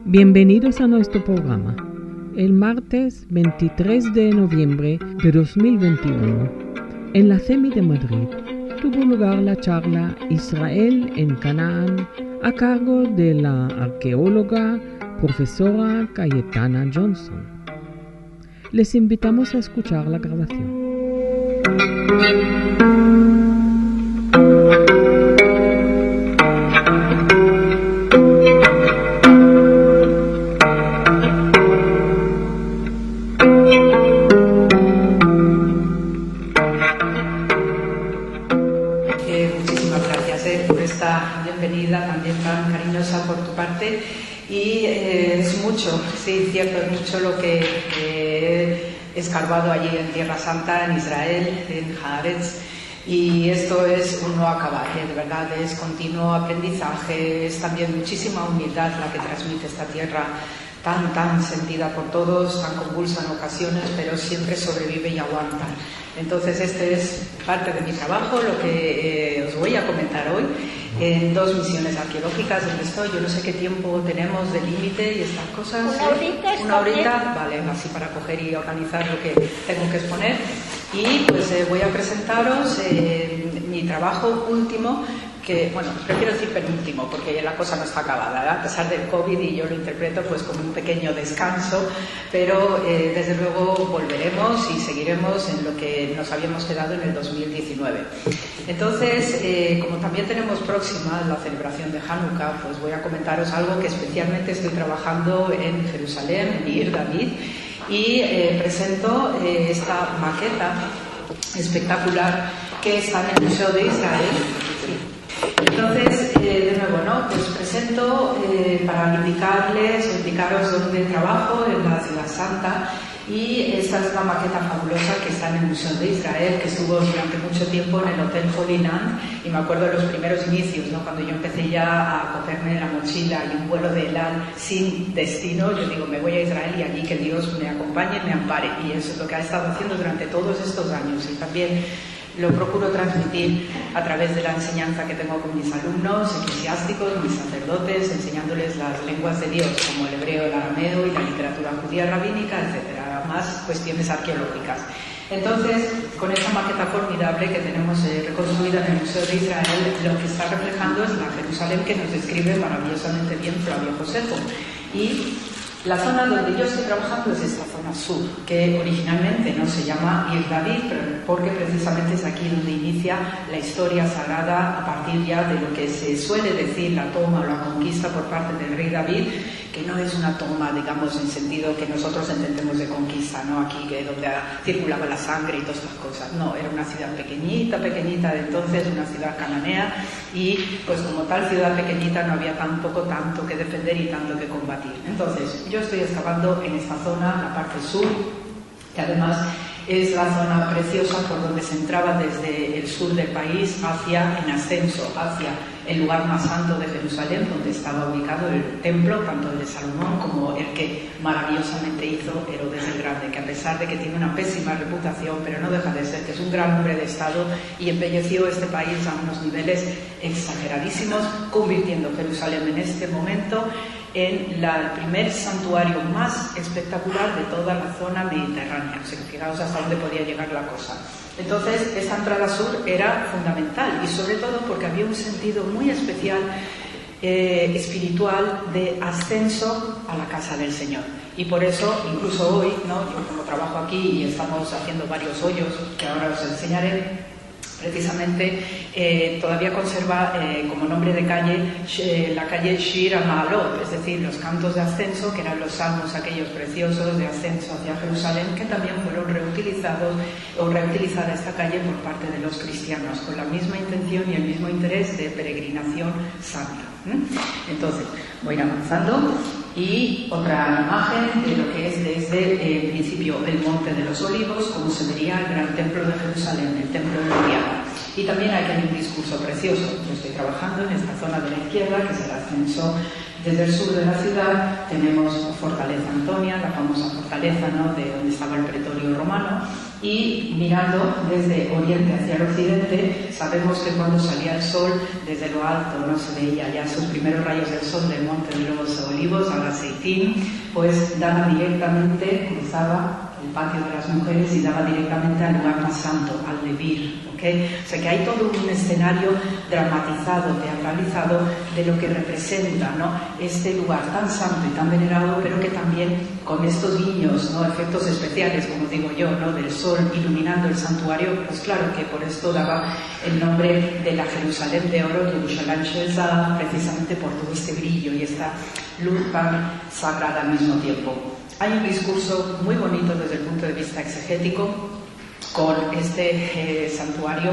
Bienvenidos a nuestro programa. El martes 23 de noviembre de 2021, en la CEMI de Madrid, tuvo lugar la charla Israel en Canaán a cargo de la arqueóloga profesora Cayetana Johnson. Les invitamos a escuchar la grabación. Sí, cierto, es mucho lo que he escarbado allí en Tierra Santa, en Israel, en Haaretz, y esto es un no acabar, de verdad, es continuo aprendizaje, es también muchísima humildad la que transmite esta tierra tan sentida por todos, tan convulsa en ocasiones, pero siempre sobrevive y aguanta. Entonces este es parte de mi trabajo, lo que os voy a comentar hoy en 2 misiones arqueológicas donde estoy. Yo no sé qué tiempo tenemos de límite y estas cosas. Una horita, vale, así para coger y organizar lo que tengo que exponer. Y pues voy a presentaros mi trabajo último, que, bueno, prefiero decir penúltimo porque la cosa no está acabada, ¿verdad? A pesar del COVID, y yo lo interpreto pues como un pequeño descanso, pero desde luego volveremos y seguiremos en lo que nos habíamos quedado en el 2019. Entonces, como también tenemos próxima la celebración de Hanukkah, pues voy a comentaros algo que especialmente estoy trabajando en Jerusalén, en Ir David, y presento esta maqueta espectacular que está en el Museo de Israel. Entonces, de nuevo, ¿no? Pues presento para indicaros dónde trabajo, en la Ciudad Santa, y esta es una maqueta fabulosa que está en el Museo de Israel, que estuvo durante mucho tiempo en el Hotel Holy Land, y me acuerdo de los primeros inicios, ¿no? Cuando yo empecé ya a cogerme la mochila y un vuelo de El Al sin destino, yo digo, me voy a Israel y allí que Dios me acompañe y me ampare, y eso es lo que ha estado haciendo durante todos estos años, y también lo procuro transmitir a través de la enseñanza que tengo con mis alumnos eclesiásticos, mis sacerdotes, enseñándoles las lenguas de Dios, como el hebreo, el arameo y la literatura judía rabínica, etcétera, más cuestiones arqueológicas. Entonces, con esta maqueta formidable que tenemos reconstruida en el Museo de Israel, lo que está reflejando es la Jerusalén que nos describe maravillosamente bien Flavio Josefo. Y la zona donde yo estoy trabajando es esta zona sur, que originalmente no se llama Ir David, porque precisamente es aquí donde inicia la historia sagrada a partir ya de lo que se suele decir la toma o la conquista por parte del rey David, que no es una toma, digamos, en sentido que nosotros entendemos de conquista, ¿no? Aquí que donde circulaba la sangre y todas estas cosas. No, era una ciudad pequeñita de entonces, una ciudad cananea, y pues como tal ciudad pequeñita no había tanto que defender y tanto que combatir. Entonces, yo estoy excavando en esta zona, la parte sur, que además es la zona preciosa por donde se entraba desde el sur del país en ascenso hacia el lugar más santo de Jerusalén, donde estaba ubicado el templo, tanto el de Salomón como el que maravillosamente hizo Herodes el Grande, que a pesar de que tiene una pésima reputación, pero no deja de ser que es un gran hombre de Estado y embelleció este país a unos niveles exageradísimos, convirtiendo Jerusalén en este momento en el primer santuario más espectacular de toda la zona mediterránea. O sea, fijaos hasta dónde podía llegar la cosa. Entonces, esta entrada sur era fundamental, y sobre todo porque había un sentido muy especial espiritual de ascenso a la casa del Señor. Y por eso, incluso hoy, ¿no? Yo como trabajo aquí y estamos haciendo varios hoyos, que ahora os enseñaré, precisamente todavía conserva como nombre de calle la calle Shir HaMa'alot, es decir, los cantos de ascenso, que eran los salmos aquellos preciosos de ascenso hacia Jerusalén, que también fueron reutilizados o reutilizada esta calle por parte de los cristianos, con la misma intención y el mismo interés de peregrinación santa. Entonces, voy a ir avanzando. Y otra imagen de lo que es desde el principio el Monte de los Olivos, como se vería el gran templo de Jerusalén, el templo de Moriah. Y también aquí hay un discurso precioso. Yo estoy trabajando en esta zona de la izquierda, que es el ascenso desde el sur de la ciudad. Tenemos Fortaleza Antonia, la famosa fortaleza, ¿no?, de donde estaba el pretorio romano. Y mirando desde oriente hacia el occidente, sabemos que cuando salía el sol desde lo alto no se veía ya sus primeros rayos del sol del Monte de los Olivos al Seitín, pues daba directamente, cruzaba el patio de las mujeres y daba directamente al lugar más santo, al Levir, ¿okay? O sea que hay todo un escenario dramatizado, teatralizado de lo que representa, ¿no?, este lugar tan santo y tan venerado, pero que también con estos guiños, ¿no?, efectos especiales, como digo yo, ¿no?, del sol iluminando el santuario, pues claro que por esto daba el nombre de la Jerusalén de oro, Jerusalén Sheza, precisamente por todo este brillo y esta luz tan sagrada al mismo tiempo. Hay un discurso muy bonito desde el punto de vista exegético con este santuario.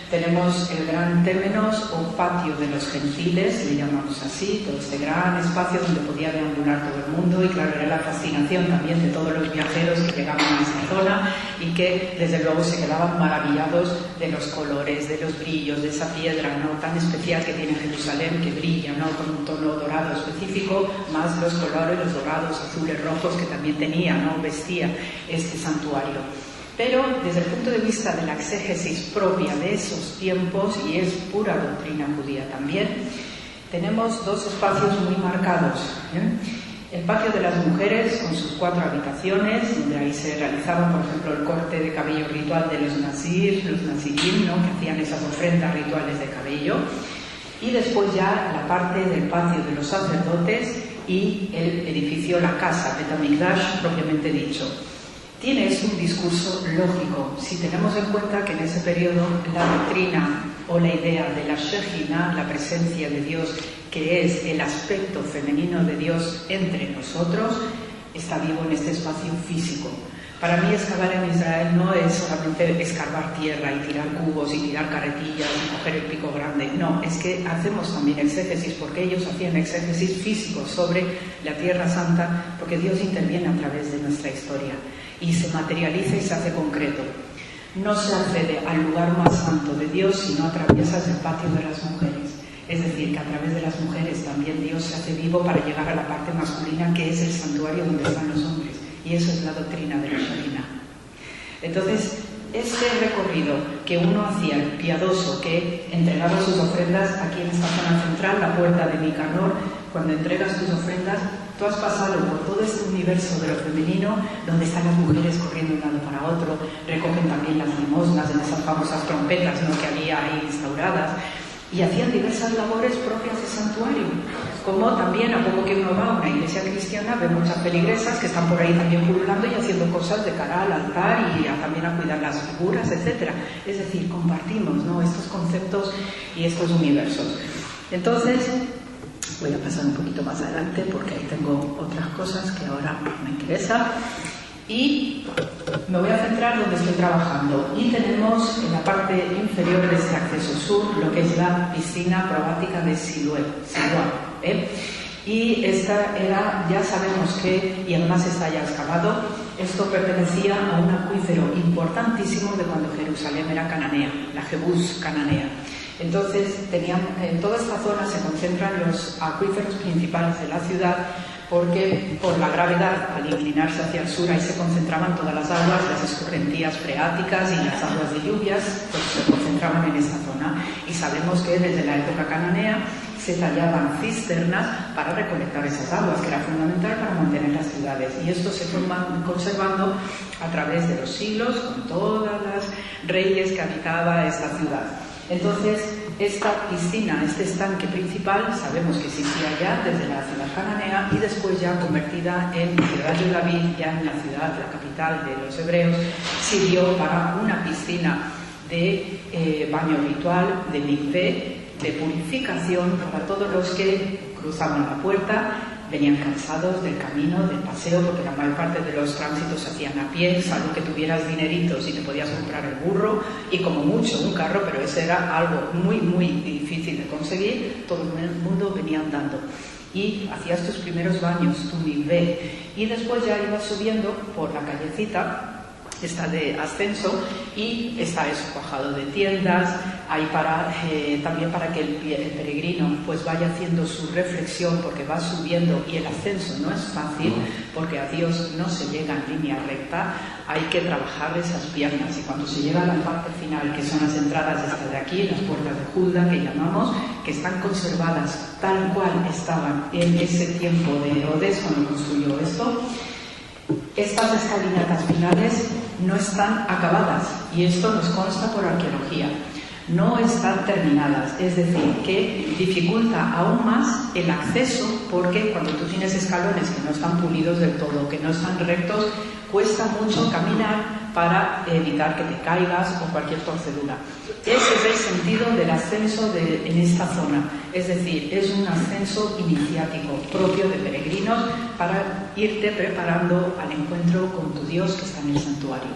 Tenemos el gran témenos o patio de los gentiles, le llamamos así, todo este gran espacio donde podía deambular todo el mundo, y claro, era la fascinación también de todos los viajeros que llegaban a esta zona y que desde luego se quedaban maravillados de los colores, de los brillos, de esa piedra, ¿no?, tan especial que tiene Jerusalén, que brilla, ¿no?, con un tono dorado específico, más los colores, los dorados, azules, rojos que también tenía, ¿no?, vestía este santuario. Pero desde el punto de vista de la exégesis propia de esos tiempos, y es pura doctrina judía también, tenemos dos espacios muy marcados, ¿eh? El patio de las mujeres con sus 4 habitaciones, donde ahí se realizaba, por ejemplo, el corte de cabello ritual de los nazir, los nazirim, ¿no?, que hacían esas ofrendas rituales de cabello, y después ya la parte del patio de los sacerdotes y el edificio, la casa, Bet HaMikdash propiamente dicho. Tiene un discurso lógico, si tenemos en cuenta que en ese periodo la doctrina o la idea de la Shejina, la presencia de Dios, que es el aspecto femenino de Dios entre nosotros, está vivo en este espacio físico. Para mí excavar en Israel no es solamente escarbar tierra y tirar cubos y tirar carretillas y coger el pico grande, no, es que hacemos también exégesis, porque ellos hacían exégesis físico sobre la Tierra Santa, porque Dios interviene a través de nuestra historia y se materializa y se hace concreto. No se accede al lugar más santo de Dios si no atraviesas el patio de las mujeres. Es decir, que a través de las mujeres también Dios se hace vivo para llegar a la parte masculina, que es el santuario donde están los hombres. Y eso es la doctrina de la Shekhinah. Entonces, este recorrido que uno hacía, el piadoso que entregaba sus ofrendas aquí en esta zona central, la puerta de Nicanor, cuando entregas tus ofrendas, tú has pasado por todo este universo de lo femenino, donde están las mujeres corriendo de un lado para otro, recogen también las limosnas en esas famosas trompetas, ¿no?, que había ahí instauradas, y hacían diversas labores propias de santuario, como también a poco que uno va a una iglesia cristiana ve muchas feligresas que están por ahí también pululando y haciendo cosas de cara al altar y también a cuidar las figuras, etcétera. Es decir, compartimos, ¿no?, estos conceptos y estos universos. Entonces, voy a pasar un poquito más adelante porque ahí tengo otras cosas que ahora me interesan. Y me voy a centrar donde estoy trabajando. Y tenemos en la parte inferior de este acceso sur lo que es la piscina probática de Siloé. Y esta era, ya sabemos que, y además está ya excavado, esto pertenecía a un acuífero importantísimo de cuando Jerusalén era cananea, la Jebús cananea. Entonces, en toda esta zona se concentran los acuíferos principales de la ciudad, porque por la gravedad, al inclinarse hacia el sur, ahí se concentraban todas las aguas, las escorrentías freáticas y las aguas de lluvias, pues se concentraban en esta zona. Y sabemos que desde la época cananea se tallaban cisternas para recolectar esas aguas, que era fundamental para mantener las ciudades. Y esto se fue conservando a través de los siglos, con todas las reyes que habitaba esta ciudad. Entonces, esta piscina, este estanque principal, sabemos que existía ya desde la ciudad cananea y después ya convertida en Ciudad de David, ya en la ciudad, la capital de los hebreos, sirvió para una piscina de baño ritual, de mikvé, de purificación para todos los que cruzaban la puerta, venían cansados del camino, del paseo, porque la mayor parte de los tránsitos se hacían a pie, salvo que tuvieras dineritos y te podías comprar el burro y como mucho un carro, pero eso era algo muy, muy difícil de conseguir. Todo el mundo venía andando y hacías tus primeros baños, tu mikvé, y después ya ibas subiendo por la callecita está de ascenso y está eso cuajado de tiendas, hay también para que el peregrino pues vaya haciendo su reflexión, porque va subiendo y el ascenso no es fácil, porque a Dios no se llega en línea recta, hay que trabajar esas piernas, y cuando se llega a la parte final, que son las entradas estas de aquí, las puertas de Julda que llamamos, que están conservadas tal cual estaban en ese tiempo de Herodes cuando construyó esto, estas escalinatas finales no están acabadas, y esto nos consta por arqueología. No están terminadas, es decir, que dificulta aún más el acceso, porque cuando tú tienes escalones que no están pulidos del todo, que no están rectos, cuesta mucho caminar para evitar que te caigas o cualquier torcedura. Ese es el sentido del ascenso en esta zona, es decir, es un ascenso iniciático propio de peregrinos para irte preparando al encuentro con tu Dios que está en el santuario.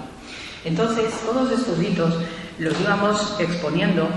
Entonces, todos estos hitos los íbamos exponiendo,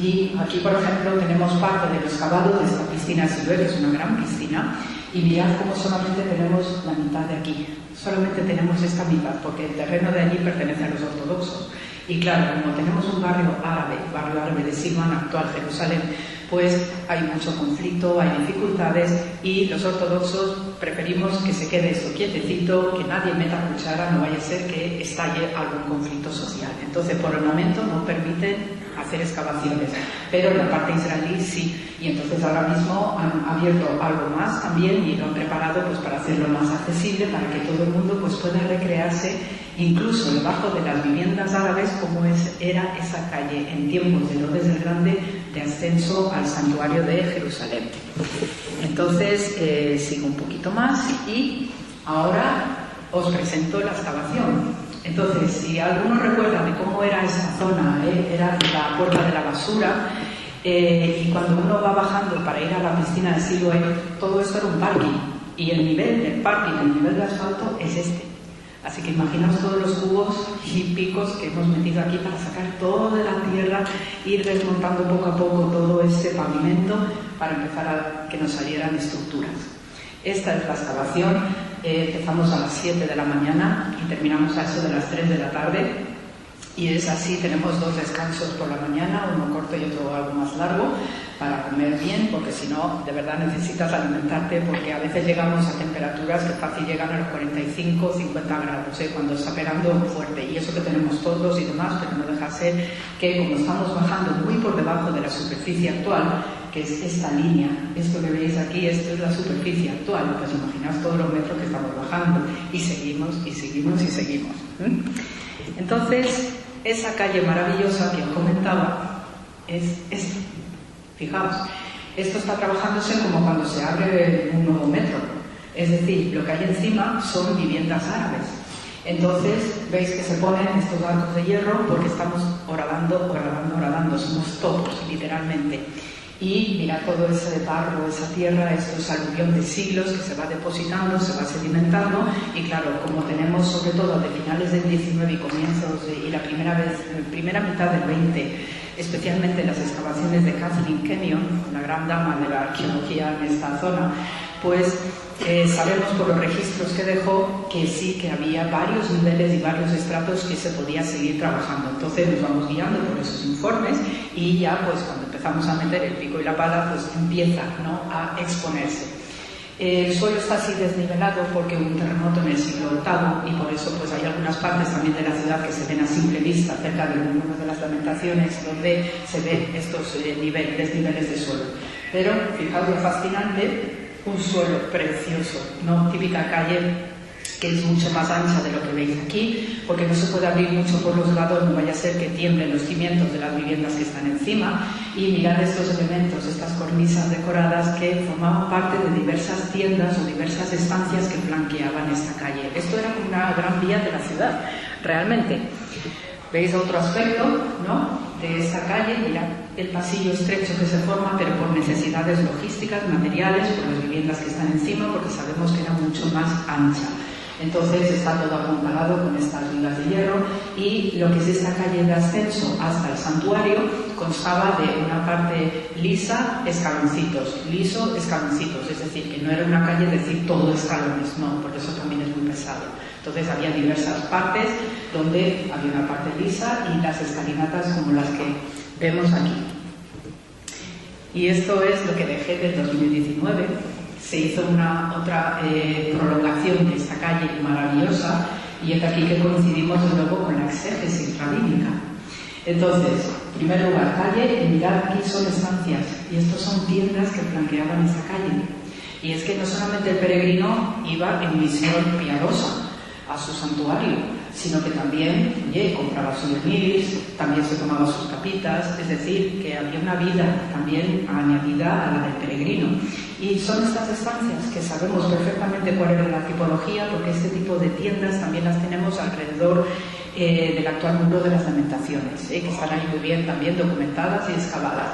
y aquí, por ejemplo, tenemos parte de los cavados de esta piscina de Siloé, que es una gran piscina, y mirad cómo solamente tenemos la mitad de aquí, solamente tenemos esta mitad, porque el terreno de allí pertenece a los ortodoxos. Y claro, como tenemos un barrio árabe de Silvan, actual Jerusalén, pues hay mucho conflicto, hay dificultades, y los ortodoxos preferimos que se quede esto quietecito, que nadie meta cuchara, no vaya a ser que estalle algún conflicto social. Entonces, por el momento no permiten hacer excavaciones, pero en la parte israelí sí, y entonces ahora mismo han abierto algo más también y lo han preparado pues para hacerlo más accesible, para que todo el mundo pues pueda recrearse incluso debajo de las viviendas árabes, como era esa calle en tiempos de Herodes el Grande de ascenso al santuario de Jerusalén. Entonces sigo un poquito más y ahora os presento la excavación. Entonces, si alguno recuerda de cómo era esa zona, era la puerta de la basura, y cuando uno va bajando para ir a la piscina de Siloé, todo esto era un parking, y el nivel del parking, el nivel de asfalto es este. Así que imaginaos todos los cubos y picos que hemos metido aquí para sacar toda la tierra, ir desmontando poco a poco todo ese pavimento para empezar a que nos salieran estructuras. Esta es la excavación. Empezamos a las 7 de la mañana y terminamos a eso de las 3 de la tarde, y es así, tenemos 2 descansos por la mañana, uno corto y otro algo más largo, para comer bien, porque si no, de verdad necesitas alimentarte, porque a veces llegamos a temperaturas que fácil llegan a los 45, 50 grados, cuando está pegando fuerte, y eso que tenemos todos y demás, pero no deja ser que como estamos bajando muy por debajo de la superficie actual, que es esta línea, esto que veis aquí, esto es la superficie actual, pues imaginaos todos los metros que estamos bajando, y seguimos, y seguimos, y seguimos. Entonces, esa calle maravillosa que os comentaba es esta. Fijaos, esto está trabajándose como cuando se abre un nuevo metro, es decir, lo que hay encima son viviendas árabes. Entonces, veis que se ponen estos arcos de hierro porque estamos horadando, somos todos, literalmente. Y mira todo ese barro, esa tierra, esto es aluvión de siglos que se va depositando, se va sedimentando, y claro, como tenemos sobre todo de finales del 19 y comienzos y la primera mitad del 20, especialmente las excavaciones de Kathleen Kenyon, una gran dama de la arqueología en esta zona, pues sabemos por los registros que dejó que sí, que había varios niveles y varios estratos que se podía seguir trabajando. Entonces nos vamos guiando por esos informes, y ya pues cuando empezamos a meter el pico y la pala, pues empieza, ¿no?, a exponerse. El suelo está así desnivelado porque hubo un terremoto en el siglo VIII, y por eso pues hay algunas partes también de la ciudad que se ven a simple vista cerca de una de las lamentaciones donde se ven estos desniveles de suelo. Pero fijaos lo fascinante, un suelo precioso, ¿no? Típica calle que es mucho más ancha de lo que veis aquí, porque no se puede abrir mucho por los lados, no vaya a ser que tiemblen los cimientos de las viviendas que están encima. Y mirad estos elementos, estas cornisas decoradas que formaban parte de diversas tiendas o diversas estancias que flanqueaban esta calle. Esto era como una gran vía de la ciudad, realmente. ¿Veis otro aspecto, ¿no?, de esta calle? Mirad el pasillo estrecho que se forma, pero por necesidades logísticas, materiales, por las viviendas que están encima, porque sabemos que era mucho más ancha. Entonces está todo apuntalado con estas vigas de hierro, y lo que es esta calle de ascenso hasta el santuario constaba de una parte lisa, escaloncitos, liso, escaloncitos, es decir, que no era una calle decir todo escalones, no, porque eso también es muy pesado. Entonces había diversas partes donde había una parte lisa y las escalinatas como las que vemos aquí. Y esto es lo que dejé del 2019. Se hizo otra prolongación de esta calle maravillosa y es aquí que coincidimos de nuevo con la exégesis rabínica. Entonces, en primer lugar, calle, y mirad aquí son estancias, y estos son tiendas que flanqueaban esta calle. Y es que no solamente el peregrino iba en misión piadosa a su santuario, sino que también compraba souvenirs, también se tomaba sus capitas, es decir, que había una vida también añadida a la del peregrino. Y son estas estancias que sabemos perfectamente cuál era la tipología, porque este tipo de tiendas también las tenemos alrededor del actual muro de las lamentaciones, que están ahí muy bien también documentadas y excavadas.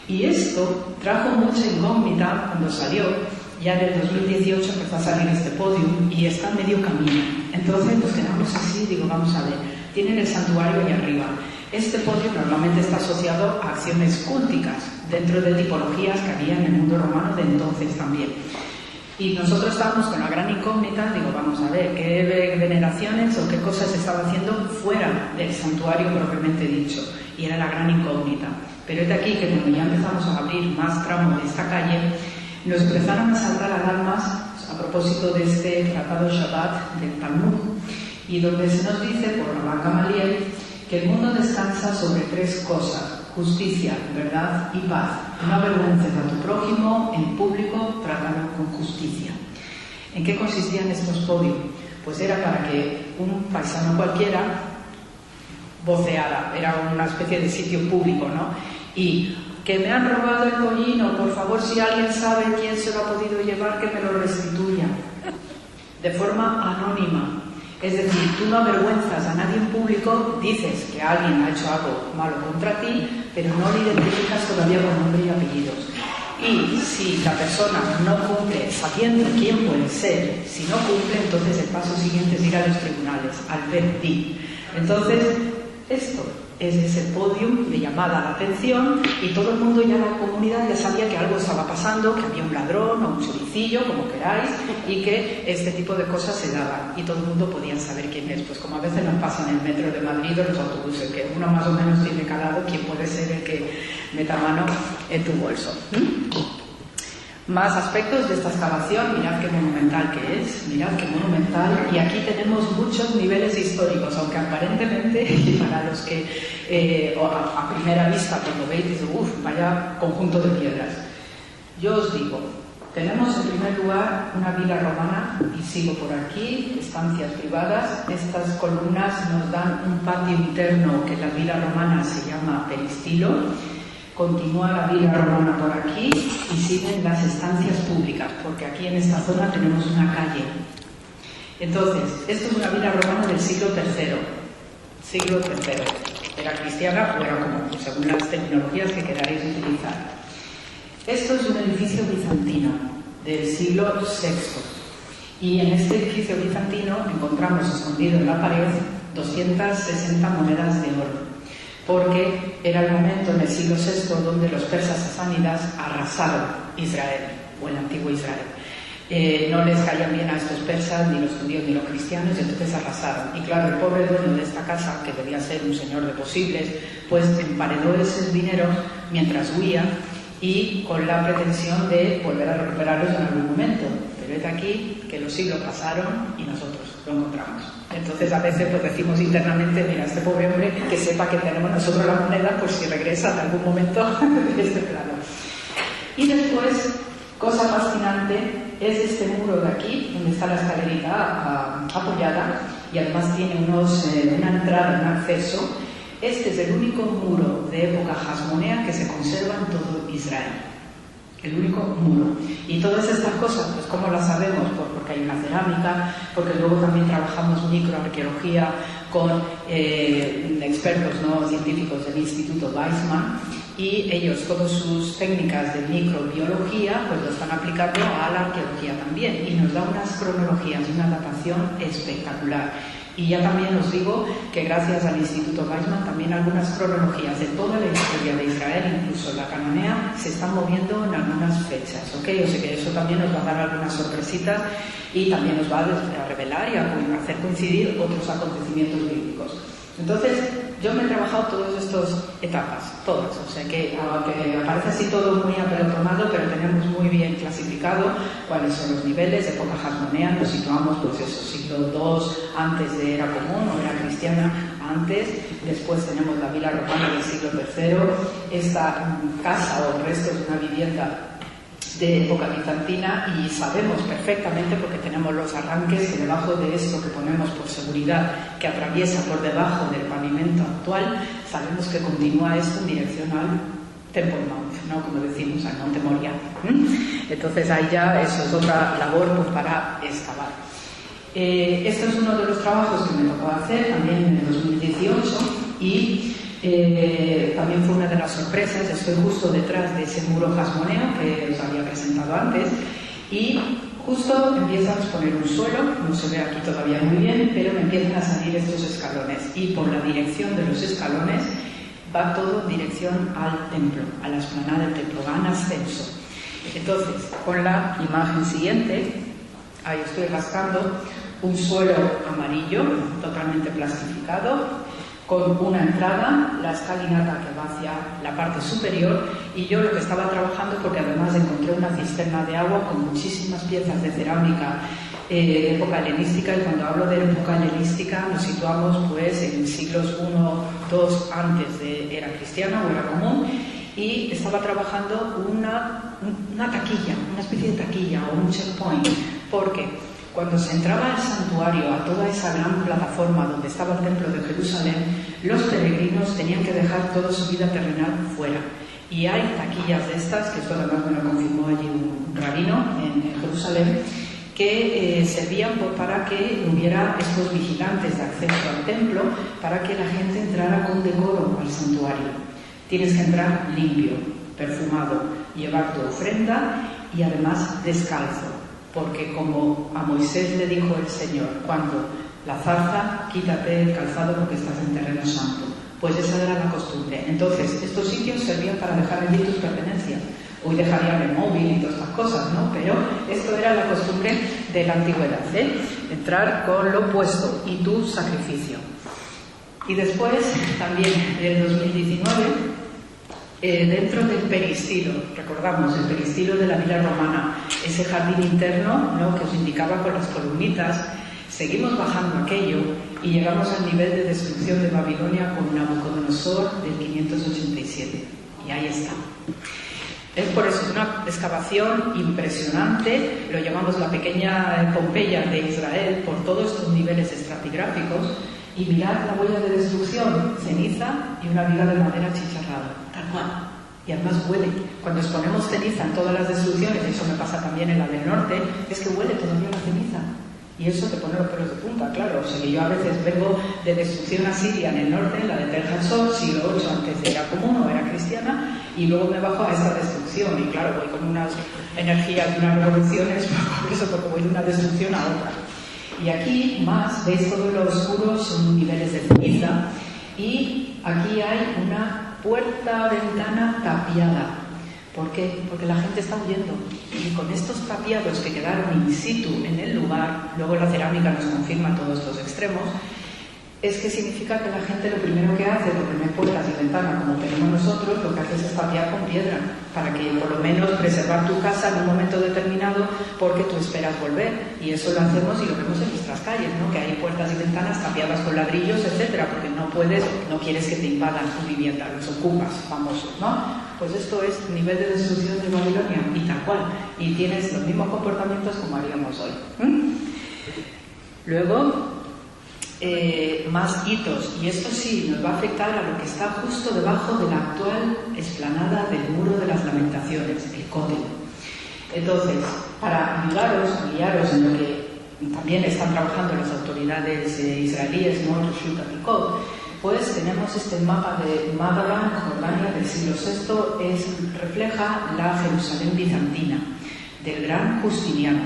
Y esto trajo mucha incógnita cuando salió. Ya en el 2018 empezó a salir este podium y está a medio camino. Entonces nos quedamos así, digo, vamos a ver, tienen el santuario ahí arriba. Este podium normalmente está asociado a acciones cúlticas dentro de tipologías que había en el mundo romano de entonces también. Y nosotros estábamos con la gran incógnita, digo, vamos a ver, qué veneraciones o qué cosas se estaba haciendo fuera del santuario propiamente dicho. Y era la gran incógnita. Pero es de aquí que cuando ya empezamos a abrir más tramos de esta calle, nos empezaron a saltar alarmas a propósito de este tratado Shabbat del Talmud, y donde se nos dice por Rabban Gamaliel que el mundo descansa sobre tres cosas: justicia, verdad y paz. No avergüences a tu prójimo, en público trátalo con justicia. ¿En qué consistían estos podios? Pues era para que un paisano cualquiera voceara, era una especie de sitio público, ¿no? Y que me han robado el pollino, por favor, si alguien sabe quién se lo ha podido llevar, que me lo restituya. De forma anónima. Es decir, tú no avergüenzas a nadie en público, dices que alguien ha hecho algo malo contra ti, pero no le identificas todavía con nombre y apellidos. Y si la persona no cumple, sabiendo quién puede ser, si no cumple, entonces el paso siguiente es ir a los tribunales, al Bet Din. Entonces, esto es ese podium de llamada a la atención, y todo el mundo, ya la comunidad, ya sabía que algo estaba pasando, que había un ladrón o un choricillo, como queráis, y que este tipo de cosas se daban, y todo el mundo podía saber quién es. Pues como a veces nos pasa en el metro de Madrid o los autobuses, que uno más o menos tiene calado quién puede ser el que meta mano en tu bolso. Más aspectos de esta excavación. Mirad qué monumental que es, mirad qué monumental, y aquí tenemos muchos niveles históricos, aunque aparentemente, y para los que a primera vista cuando veis dicen, vaya conjunto de piedras. Yo os digo, tenemos en primer lugar una vila romana, y sigo por aquí, estancias privadas. Estas columnas nos dan un patio interno que en la vila romana se llama peristilo. Continúa la vila romana por aquí y siguen las estancias públicas, porque aquí en esta zona tenemos una calle. Entonces, esto es una vila romana del siglo III. Siglo III. Era cristiana o era común, según las tecnologías que queráis utilizar. Esto es un edificio bizantino del siglo VI. Y en este edificio bizantino encontramos escondido en la pared 260 monedas de oro, porque era el momento en el siglo VI donde los persas sasánidas arrasaron Israel, o el antiguo Israel. No les caían bien a estos persas, ni los judíos ni los cristianos, y entonces arrasaron. Y claro, el pobre dueño de esta casa, que debía ser un señor de posibles, pues emparedó ese dinero mientras huía, y con la pretensión de volver a recuperarlos en algún momento. Pero es de aquí que los siglos pasaron y nosotros lo encontramos. Entonces a veces pues decimos internamente, mira, este pobre hombre, que sepa que tenemos nosotros la moneda, pues si regresa en algún momento de este plano. Y después, cosa fascinante, es este muro de aquí, donde está la escalerita apoyada, y además tiene una entrada, un acceso. Este es el único muro de época hasmonea que se conserva en todo Israel. El único muro. Y todas estas cosas, pues ¿cómo las sabemos? Pues porque hay una cerámica, porque luego también trabajamos microarqueología con expertos no científicos del Instituto Weizmann, y ellos, todas sus técnicas de microbiología, pues lo están aplicando a la arqueología también, y nos da unas cronologías y una datación espectacular. Y ya también os digo que gracias al Instituto Weizmann también algunas cronologías de toda la historia de Israel, incluso la cananea, se están moviendo en algunas fechas, ¿ok? O sea que eso también nos va a dar algunas sorpresitas y también nos va a revelar y a hacer coincidir otros acontecimientos bíblicos. Entonces, yo me he trabajado todas estas etapas, todas, o sea que aunque parece así todo muy apelotonado, pero tenemos muy bien clasificado cuáles son los niveles de época hasmonea, nos situamos pues eso, siglo II antes de era común o era cristiana antes, después tenemos la vila romana del siglo III, esta casa o restos de una vivienda de época bizantina, y sabemos perfectamente, porque tenemos los arranques, que debajo de esto que ponemos por seguridad, que atraviesa por debajo del pavimento actual, sabemos que continúa esto en dirección al Temple Mount, ¿no? Como decimos, al Monte Moria. Entonces ahí ya eso es otra labor pues, para excavar. Esto es uno de los trabajos que me tocó hacer también en el 2018 y también fue una de las sorpresas. Estoy justo detrás de ese muro hasmoneo que os había presentado antes y justo empiezan a exponer un suelo, no se ve aquí todavía muy bien, pero me empiezan a salir estos escalones y por la dirección de los escalones va todo en dirección al templo, a la explanada del templo, va en ascenso. Entonces, con la imagen siguiente, ahí estoy rascando un suelo amarillo totalmente plastificado, con una entrada, la escalinata que va hacia la parte superior, y yo lo que estaba trabajando, porque además encontré una cisterna de agua con muchísimas piezas de cerámica de época helenística, y cuando hablo de época helenística nos situamos pues en siglos I, II antes de era cristiana o era común, y estaba trabajando una taquilla, una especie de taquilla o un checkpoint, porque cuando se entraba al santuario, a toda esa gran plataforma donde estaba el templo de Jerusalén, los peregrinos tenían que dejar toda su vida terrenal fuera. Y hay taquillas de estas, que esto además me lo confirmó allí un rabino en Jerusalén, que servían para que hubiera estos vigilantes de acceso al templo, para que la gente entrara con decoro al santuario. Tienes que entrar limpio, perfumado, llevar tu ofrenda y además descalzo. Porque como a Moisés le dijo el Señor, cuando la zarza, quítate el calzado porque estás en terreno santo. Pues esa era la costumbre. Entonces, estos sitios servían para dejar allí tus pertenencias. Hoy dejarían el móvil y todas estas cosas, ¿no? Pero esto era la costumbre de la antigüedad, ¿eh? Entrar con lo puesto y tu sacrificio. Y después, también en el 2019... dentro del peristilo, recordamos el peristilo de la vila romana, ese jardín interno, ¿no?, que os indicaba con las columnitas, seguimos bajando aquello y llegamos al nivel de destrucción de Babilonia con Nabucodonosor del 587. Y ahí está. Es por eso una excavación impresionante, lo llamamos la pequeña Pompeya de Israel, por todos estos niveles estratigráficos. Y mirad la huella de destrucción, ceniza y una viga de madera chicharrada, tal cual. Y además huele. Cuando exponemos ceniza en todas las destrucciones, y eso me pasa también en la del norte, es que huele todavía la ceniza. Y eso te pone los pelos de punta, claro. O sea que yo a veces vengo de destrucción asiria en el norte, la de Tel Hassor, siglo VIII antes de era común o era cristiana, y luego me bajo a esta destrucción. Y claro, voy con unas energías y unas revoluciones, por eso, porque voy de una destrucción a otra. Y aquí más, veis todo lo oscuro, son niveles de ceniza, y aquí hay una puerta-ventana tapiada. ¿Por qué? Porque la gente está huyendo. Y con estos tapiados que quedaron in situ en el lugar, luego la cerámica nos confirma todos estos extremos, es que significa que la gente lo primero que hace, porque no hay puertas y ventanas como tenemos nosotros, lo que hace es tapiar con piedra, para que por lo menos preservar tu casa en un momento determinado, porque tú esperas volver. Y eso lo hacemos y lo vemos en nuestras calles, ¿no?, que hay puertas y ventanas tapiadas con ladrillos, etcétera, porque no quieres que te invadan tu vivienda, los ocupas, famosos, ¿no? Pues esto es nivel de destrucción de Babilonia, y tal cual. Y tienes los mismos comportamientos como haríamos hoy. Luego, más hitos, y esto sí nos va a afectar a lo que está justo debajo de la actual explanada del Muro de las Lamentaciones, el Cótel. Entonces, para ayudaros, guiaros en lo que también están trabajando las autoridades israelíes, ¿no?, Reshut HaPikot, pues tenemos este mapa de Málaga, Jordania, del siglo VI, refleja la Jerusalén bizantina, del gran Justiniano.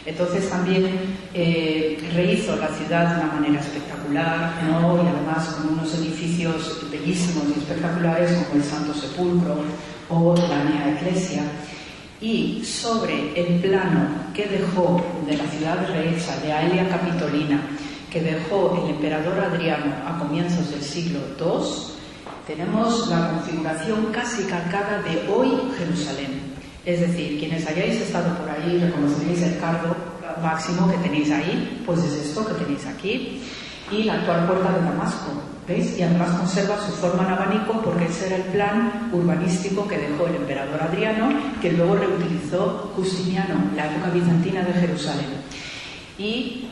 Entonces también rehizo la ciudad de una manera espectacular, ¿no? Y además con unos edificios bellísimos y espectaculares como el Santo Sepulcro o la Nea Iglesia. Y sobre el plano que dejó de la ciudad rehecha de Aelia Capitolina, que dejó el emperador Adriano a comienzos del siglo II, tenemos la configuración casi calcada de hoy Jerusalén. Es decir, quienes hayáis estado por ahí reconoceréis el cargo máximo que tenéis ahí, pues es esto que tenéis aquí, y la actual puerta de Damasco, ¿veis? Y además conserva su forma en abanico porque ese era el plan urbanístico que dejó el emperador Adriano, que luego reutilizó Justiniano, la época bizantina de Jerusalén. Y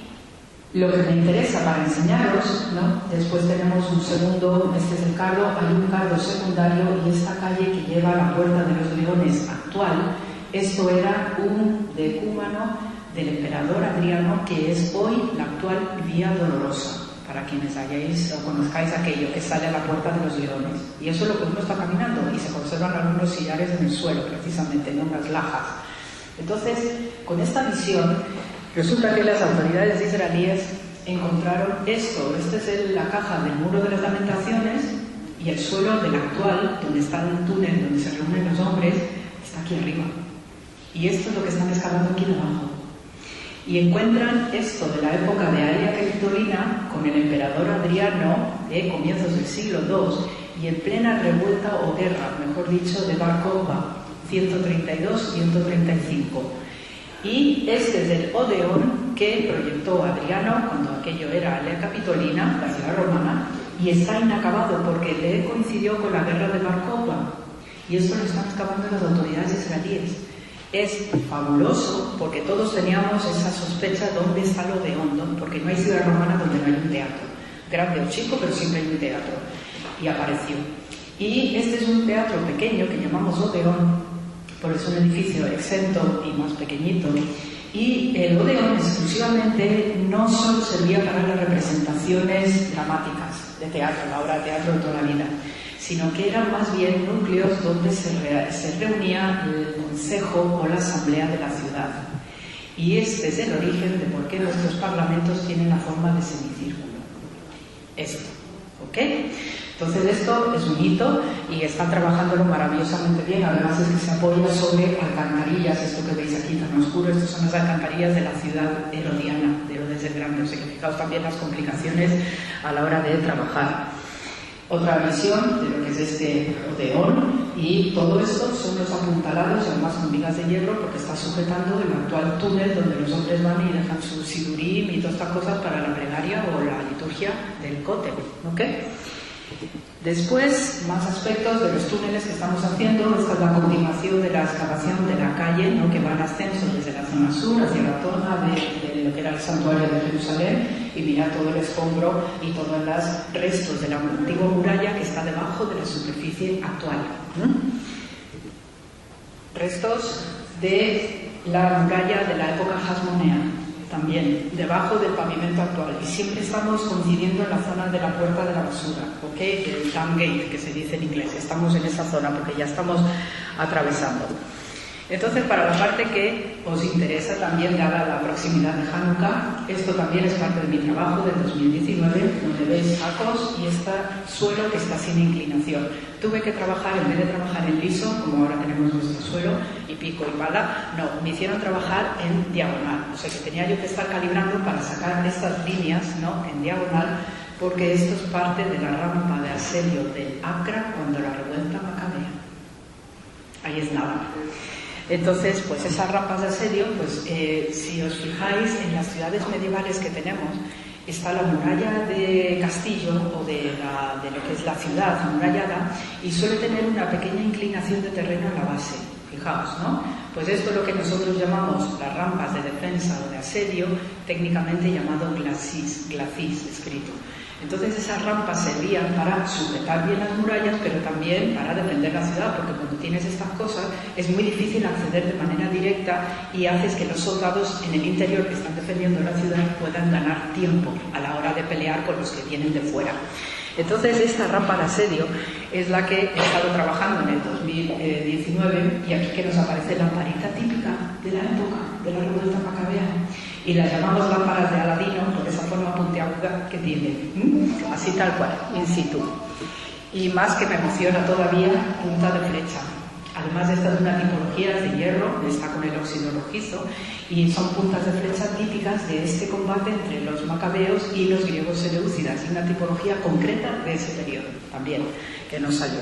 lo que me interesa para enseñaros, ¿no? Después tenemos un segundo, este es el cardo, hay un cardo secundario y esta calle que lleva a la Puerta de los Leones actual, esto era un decúmano del emperador Adriano, que es hoy la actual Vía Dolorosa, para quienes hayáis o conozcáis aquello que sale a la Puerta de los Leones. Y eso es lo que uno está caminando y se conservan algunos sillares en el suelo, precisamente, en unas lajas. Entonces, con esta visión, resulta que las autoridades israelíes encontraron esto. Esta es la caja del Muro de las Lamentaciones y el suelo del actual, donde está el túnel, donde se reúnen los hombres, está aquí arriba. Y esto es lo que están excavando aquí debajo. Y encuentran esto de la época de Aelia Capitolina con el emperador Adriano, comienzos del siglo II, y en plena revuelta o guerra, mejor dicho, de Bar Kokhba, 132-135. Y este es el Odeón que proyectó Adriano cuando aquello era Aelia Capitolina, la ciudad romana, y está inacabado porque le coincidió con la guerra de Bar Kokhba. Y esto lo están excavando las autoridades israelíes. Es fabuloso porque todos teníamos esa sospecha de dónde está el Odeón, ¿no? Porque no hay ciudad romana donde no hay un teatro. Grande o chico, pero siempre hay un teatro. Y apareció. Y este es un teatro pequeño que llamamos Odeón, por eso un edificio exento y más pequeñito. Y el Odeón exclusivamente no solo servía para las representaciones dramáticas de teatro, la obra de teatro de toda la vida, sino que eran más bien núcleos donde se reunía el consejo o la asamblea de la ciudad. Y este es el origen de por qué nuestros parlamentos tienen la forma de semicírculo. Esto, ¿ok? Entonces esto es un hito y están trabajándolo maravillosamente bien. Además es que se apoya sobre alcantarillas, esto que veis aquí tan oscuro, estas son las alcantarillas de la ciudad herodiana, de Herodes el Grande. O sea que fijaos también las complicaciones a la hora de trabajar. Otra visión de lo que es este Odeón, y todo esto son los apuntalados, y además con vigas de hierro, porque está sujetando el actual túnel donde los hombres van y dejan su sidurim y todas estas cosas para la plegaria o la liturgia del cótel, ¿ok? Después, más aspectos de los túneles que estamos haciendo. Esta es la continuación de la excavación de la calle, ¿no? Que va en ascenso desde la zona sur hacia la zona de lo que era el santuario de Jerusalén, y mira todo el escombro y todos los restos de la antigua muralla que está debajo de la superficie actual. Restos de la muralla de la época hasmonea, también debajo del pavimento actual, y siempre estamos coincidiendo en la zona de la puerta de la basura, ¿ok? El Town Gate, que se dice en inglés. Estamos en esa zona porque ya estamos atravesando. Entonces, para la parte que os interesa también, dada la proximidad de Hanukkah, esto también es parte de mi trabajo del 2019, donde veis sacos y este suelo que está sin inclinación. Tuve que trabajar, en vez de trabajar en liso, como ahora tenemos nuestro suelo, y pico y pala, no, me hicieron trabajar en diagonal. O sea que tenía yo que estar calibrando para sacar estas líneas, ¿no?, en diagonal, porque esto es parte de la rampa de asedio del Acra cuando la revuelta macabea. Ahí es nada. Entonces, pues esas rampas de asedio, pues si os fijáis en las ciudades medievales que tenemos, está la muralla de castillo o de lo que es la ciudad amurallada, y suele tener una pequeña inclinación de terreno en la base. Fijaos, ¿no? Pues esto es lo que nosotros llamamos las rampas de defensa o de asedio, técnicamente llamado glacis escrito. Entonces esas rampas servían para sujetar bien las murallas, pero también para defender la ciudad, porque cuando tienes estas cosas es muy difícil acceder de manera directa y haces que los soldados en el interior que están defendiendo la ciudad puedan ganar tiempo a la hora de pelear con los que vienen de fuera. Entonces esta rampa de asedio es la que he estado trabajando en el 2019, y aquí que nos aparece la lamparita típica de la época de la revuelta macabea. Y las llamamos lámparas de Aladino por esa forma puntiaguda que tiene. Así tal cual, in situ. Y más que me emociona todavía, punta de flecha. Además, esta es una tipología de hierro, está con el óxido rojizo, y son puntas de flecha típicas de este combate entre los macabeos y los griegos seleucidas, y una tipología concreta de ese periodo también, que nos salió.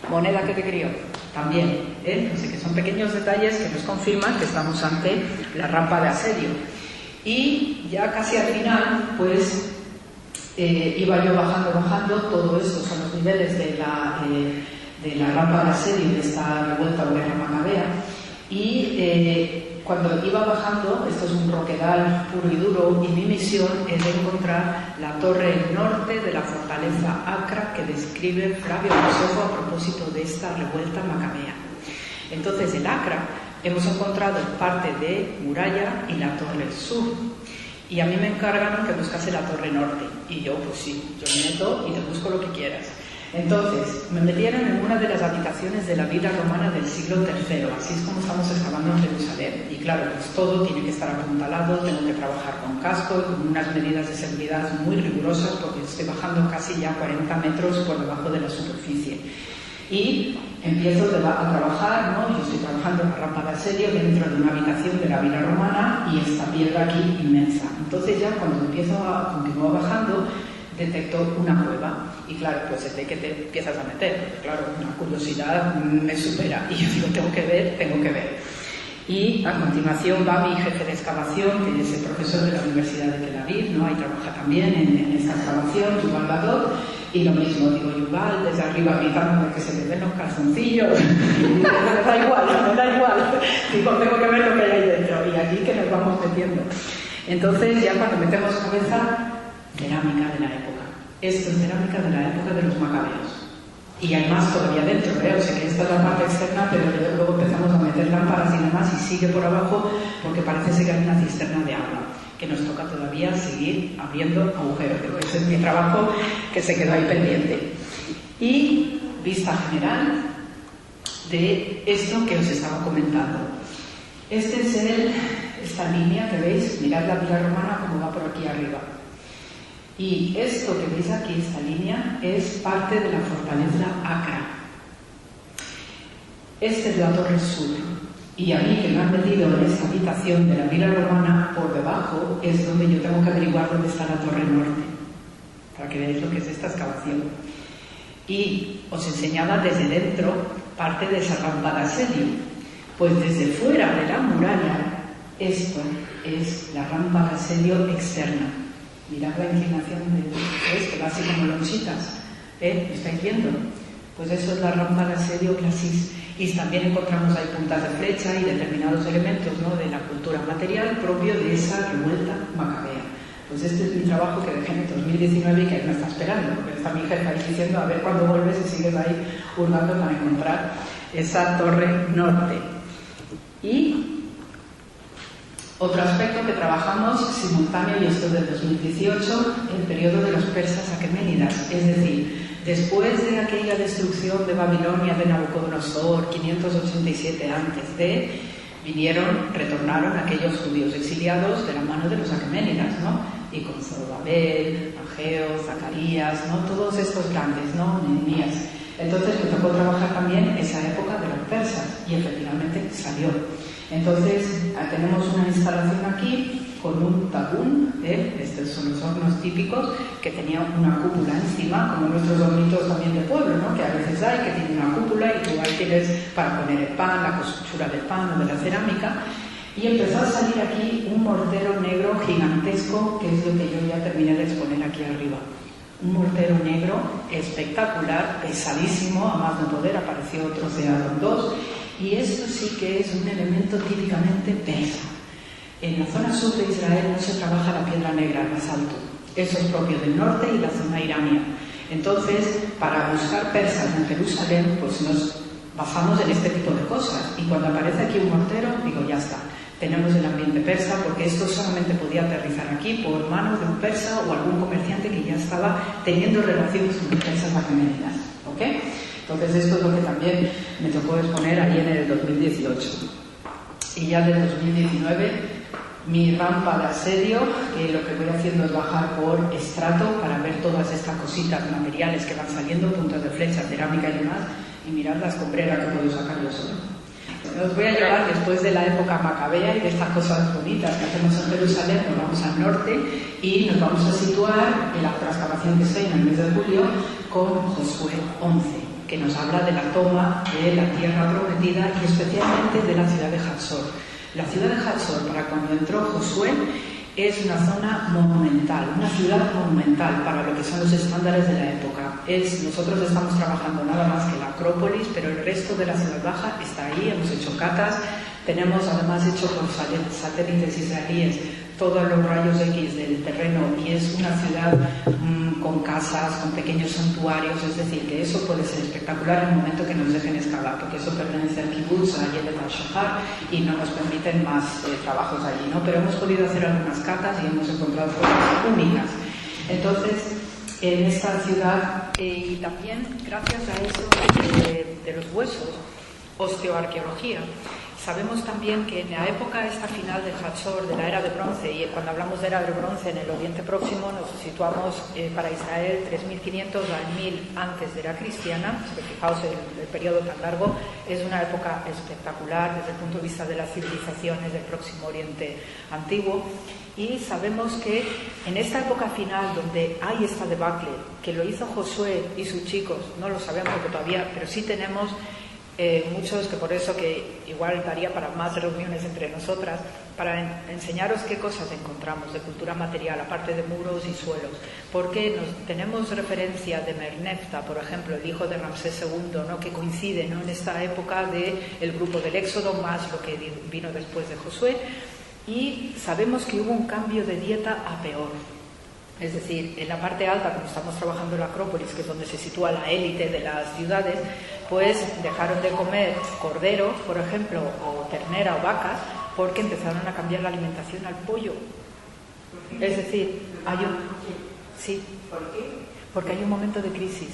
Moneda que te crió, también, así que son pequeños detalles que nos confirman que estamos ante la rampa de asedio. Y ya casi al final, pues, iba yo bajando, todo esto son los niveles de la rampa de asedio de esta revuelta o guerra macabea, y cuando iba bajando, esto es un roquedal puro y duro, y mi misión es encontrar la torre norte de la fortaleza Acra que describe Flavio Josefo a propósito de esta revuelta macabea. Entonces, el Acra hemos encontrado parte de muralla y la torre sur, y a mí me encargaron que buscase la torre norte, y yo, pues sí, yo me meto y te busco lo que quieras. Entonces, me metieron en una de las habitaciones de la villa romana del siglo III, así es como estamos excavando en Jerusalén. Y claro, pues todo tiene que estar apuntalado, tengo que trabajar con casco y con unas medidas de seguridad muy rigurosas porque estoy bajando casi ya 40 metros por debajo de la superficie. Y empiezo a trabajar, ¿no? Yo estoy trabajando en la rampa de asedio dentro de una habitación de la villa romana y esta piedra aquí inmensa. Entonces ya cuando continúo bajando, detecto una cueva y claro, pues es de que te empiezas a meter, porque claro, una curiosidad me supera y yo digo, tengo que ver. Y a continuación va mi jefe de excavación, que es el profesor de la Universidad de Tel Aviv, ¿no? Ahí trabaja también en esta excavación, Yuval Gadot, y lo mismo, digo, Yuval, desde arriba gritándome que se me ven los calzoncillos, y me da igual, digo, tengo que ver lo que hay ahí dentro, y allí que nos vamos metiendo. Entonces ya cuando metemos cabeza, cerámica de la época. Esto es cerámica de la época de los macabeos. Y hay más todavía dentro, o sea que esta es la parte externa, pero luego empezamos a meter lámparas y demás y sigue por abajo porque parece ser que hay una cisterna de agua, que nos toca todavía seguir abriendo agujeros. Ese es mi trabajo que se quedó ahí pendiente. Y vista general de esto que os estaba comentando. Este es esta línea que veis, mirad la villa romana como va por aquí arriba. Y esto que veis aquí, esta línea, es parte de la fortaleza Acra. Esta es la torre sur. Y a mí, que me han metido en esta habitación de la villa romana, por debajo es donde yo tengo que averiguar dónde está la torre norte, para que veáis lo que es esta excavación. Y os enseñaba desde dentro parte de esa rampa de asedio. Pues desde fuera de la muralla, esto es la rampa de asedio externa. Mirad la inclinación de esto, va así como lonchitas, ¿me estáis viendo? Pues eso es la rampa de asedio Clasis. Y también encontramos ahí puntas de flecha y determinados elementos, ¿no?, de la cultura material propio de esa revuelta macabea. Pues este es mi trabajo que dejé en 2019 y que me está esperando, porque está mi jefe ahí diciendo a ver cuándo vuelves y sigues ahí hurgando para encontrar esa torre norte. Y otro aspecto que trabajamos simultáneo, y esto es del 2018, el periodo de los persas aqueménidas, es decir, después de aquella destrucción de Babilonia de Nabucodonosor, 587 a.C., retornaron aquellos judíos exiliados de la mano de los aqueménidas, ¿no? Y con Zorobabel, Ageo, Zacarías, ¿no? Todos estos grandes, ¿no? Nehemías. Entonces me tocó trabajar también esa época de los persas y efectivamente salió. Entonces tenemos una instalación aquí con un tabún, estos son los hornos típicos, que tenía una cúpula encima, como nuestros hornitos también de pueblo, ¿no?, que a veces hay, que tiene una cúpula y tú ahí tienes para poner el pan, la costura del pan o de la cerámica. Y empezó a salir aquí un mortero negro gigantesco, que es lo que yo ya terminé de exponer aquí arriba. Un mortero negro espectacular, pesadísimo, a más no poder, apareció troceado en dos. Y esto sí que es un elemento típicamente persa. En la zona sur de Israel no se trabaja la piedra negra, el basalto. Eso es propio del norte y la zona irania. Entonces, para buscar persas en Jerusalén, pues nos basamos en este tipo de cosas. Y cuando aparece aquí un mortero, digo, ya está. Tenemos el ambiente persa, porque esto solamente podía aterrizar aquí por mano de un persa o algún comerciante que ya estaba teniendo relaciones con persas aqueménidas. ¿Ok? Entonces esto es lo que también me tocó exponer ahí en el 2018. Y ya de 2019 mi rampa de asedio, que lo que voy haciendo es bajar por estrato para ver todas estas cositas materiales que van saliendo, puntos de flecha, cerámica y demás, y mirad la escombrera que puedo sacar yo solo. Os voy a llevar después de la época macabea y de estas cosas bonitas que hacemos en Jerusalén, nos vamos al norte y nos vamos a situar en la excavación que estoy en el mes de julio con Josué 11, que nos habla de la toma de la tierra prometida y especialmente de la ciudad de Hatzor. La ciudad de Hatzor, para cuando entró Josué, es una zona monumental, una ciudad monumental para lo que son los estándares de la época. Nosotros estamos trabajando nada más que la Acrópolis, pero el resto de la ciudad baja está ahí, hemos hecho catas, tenemos además hecho con satélites israelíes todos los rayos X del terreno y es una ciudad con casas, con pequeños santuarios, es decir, que eso puede ser espectacular en el momento que nos dejen excavar, porque eso pertenece al kibbutz, a Yelet al-Shahar, y no nos permiten más trabajos allí, ¿no? Pero hemos podido hacer algunas catas y hemos encontrado cosas únicas. Entonces, en esta ciudad, y también gracias a eso de los huesos, osteoarqueología, sabemos también que en la época esta final de Hatzor, de la era de bronce, y cuando hablamos de era de bronce en el Oriente Próximo nos situamos para Israel 3500 a 1000 antes de la era cristiana, fijaos el periodo tan largo, es una época espectacular desde el punto de vista de las civilizaciones del Próximo Oriente Antiguo, y sabemos que en esta época final donde hay esta debacle, que lo hizo Josué y sus chicos, no lo sabemos porque todavía, pero sí tenemos muchos, que por eso que igual daría para más reuniones entre nosotras, para enseñaros qué cosas encontramos de cultura material, aparte de muros y suelos. Porque tenemos referencia de Merneptah, por ejemplo, el hijo de Ramsés II, ¿no? Que coincide, ¿no? En esta época del grupo del Éxodo, más lo que vino después de Josué, y sabemos que hubo un cambio de dieta a peor. Es decir, en la parte alta, como estamos trabajando en la Acrópolis, que es donde se sitúa la élite de las ciudades, pues dejaron de comer cordero, por ejemplo, o ternera o vacas, porque empezaron a cambiar la alimentación al pollo. Es decir, sí, porque hay un momento de crisis.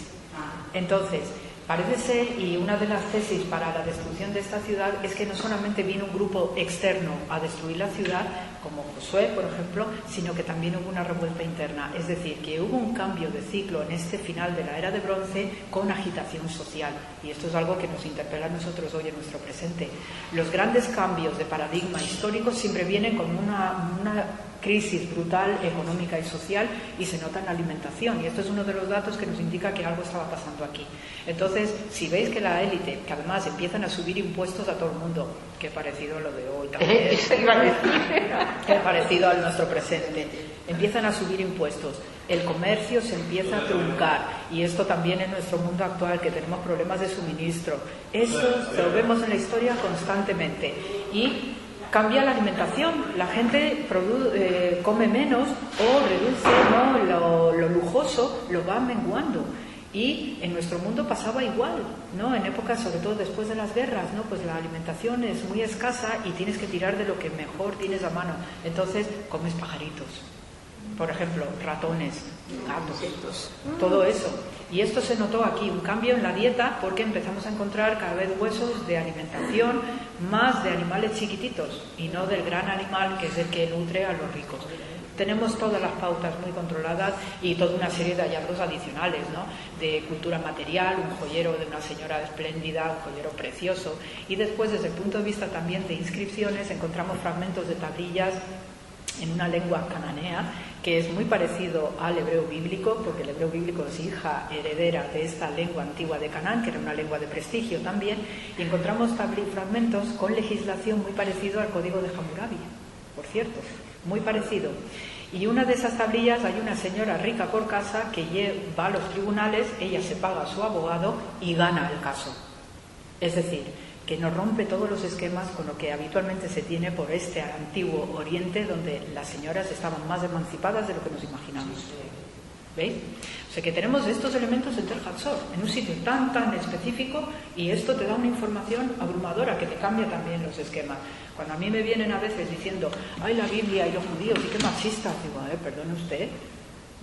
Entonces, parece ser, y una de las tesis para la destrucción de esta ciudad es que no solamente vino un grupo externo a destruir la ciudad, como Josué, por ejemplo, sino que también hubo una revuelta interna. Es decir, que hubo un cambio de ciclo en este final de la era de bronce con agitación social. Y esto es algo que nos interpela a nosotros hoy en nuestro presente. Los grandes cambios de paradigma histórico siempre vienen con una crisis brutal económica y social y se nota en la alimentación, y esto es uno de los datos que nos indica que algo estaba pasando aquí. Entonces, si veis que la élite, que además empiezan a subir impuestos a todo el mundo, que parecido a lo de hoy también, que parecido al nuestro presente, empiezan a subir impuestos, el comercio se empieza a truncar, y esto también en nuestro mundo actual, que tenemos problemas de suministro, eso lo vemos en la historia constantemente, y cambia la alimentación, la gente come menos o reduce, ¿no? lo lujoso lo va menguando. Y en nuestro mundo pasaba igual, ¿no? En épocas, sobre todo después de las guerras, ¿no? Pues la alimentación es muy escasa y tienes que tirar de lo que mejor tienes a mano. Entonces comes pajaritos, por ejemplo, ratones, gatos, todo eso. Y esto se notó aquí, un cambio en la dieta, porque empezamos a encontrar cada vez huesos de alimentación más de animales chiquititos y no del gran animal que es el que nutre a los ricos. Tenemos todas las pautas muy controladas y toda una serie de hallazgos adicionales, ¿no? De cultura material, un joyero de una señora espléndida, un joyero precioso. Y después, desde el punto de vista también de inscripciones, encontramos fragmentos de tablillas en una lengua cananea, que es muy parecido al hebreo bíblico, porque el hebreo bíblico es hija heredera de esta lengua antigua de Canaán, que era una lengua de prestigio también, y encontramos fragmentos con legislación muy parecido al código de Hammurabi, por cierto, muy parecido. Y una de esas tablillas, hay una señora rica por casa que va a los tribunales, ella se paga a su abogado y gana el caso. Es decir, que nos rompe todos los esquemas con lo que habitualmente se tiene por este antiguo Oriente, donde las señoras estaban más emancipadas de lo que nos imaginamos. ¿Veis? O sea que tenemos estos elementos en Tel Hatzor, en un sitio tan específico, y esto te da una información abrumadora que te cambia también los esquemas. Cuando a mí me vienen a veces diciendo, ay, la Biblia y los judíos, y qué machistas, digo, perdone usted,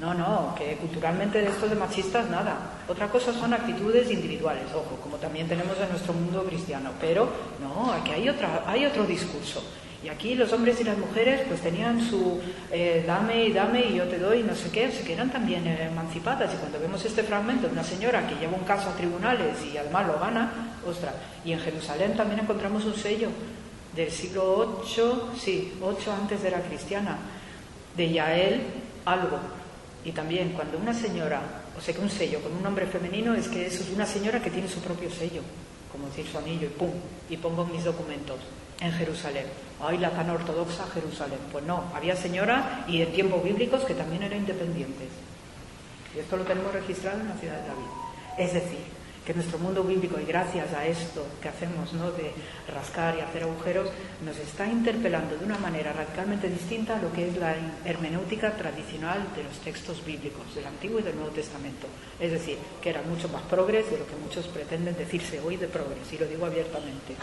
No, que culturalmente de esto de machistas nada. Otra cosa son actitudes individuales, ojo, como también tenemos en nuestro mundo cristiano, pero no, aquí hay otro discurso. Y aquí los hombres y las mujeres pues tenían su dame y yo te doy, no sé qué, que eran también emancipadas. Y cuando vemos este fragmento de una señora que lleva un caso a tribunales y además lo gana, ostras, y en Jerusalén también encontramos un sello del siglo VIII, 8 antes de la cristiana, de Yael algo. Y también cuando una señora, o sea que un sello con un nombre femenino, es que eso es una señora que tiene su propio sello, como decir su anillo, y pum, y pongo mis documentos en Jerusalén. Ay, la tan ortodoxa Jerusalén. Pues no, había señoras y en tiempos bíblicos que también eran independientes. Y esto lo tenemos registrado en la ciudad de David. Es decir, que nuestro mundo bíblico, y gracias a esto que hacemos, ¿no?, de rascar y hacer agujeros, nos está interpelando de una manera radicalmente distinta a lo que es la hermenéutica tradicional de los textos bíblicos, del Antiguo y del Nuevo Testamento. Es decir, que eran mucho más progres de lo que muchos pretenden decirse hoy de progres, y lo digo abiertamente.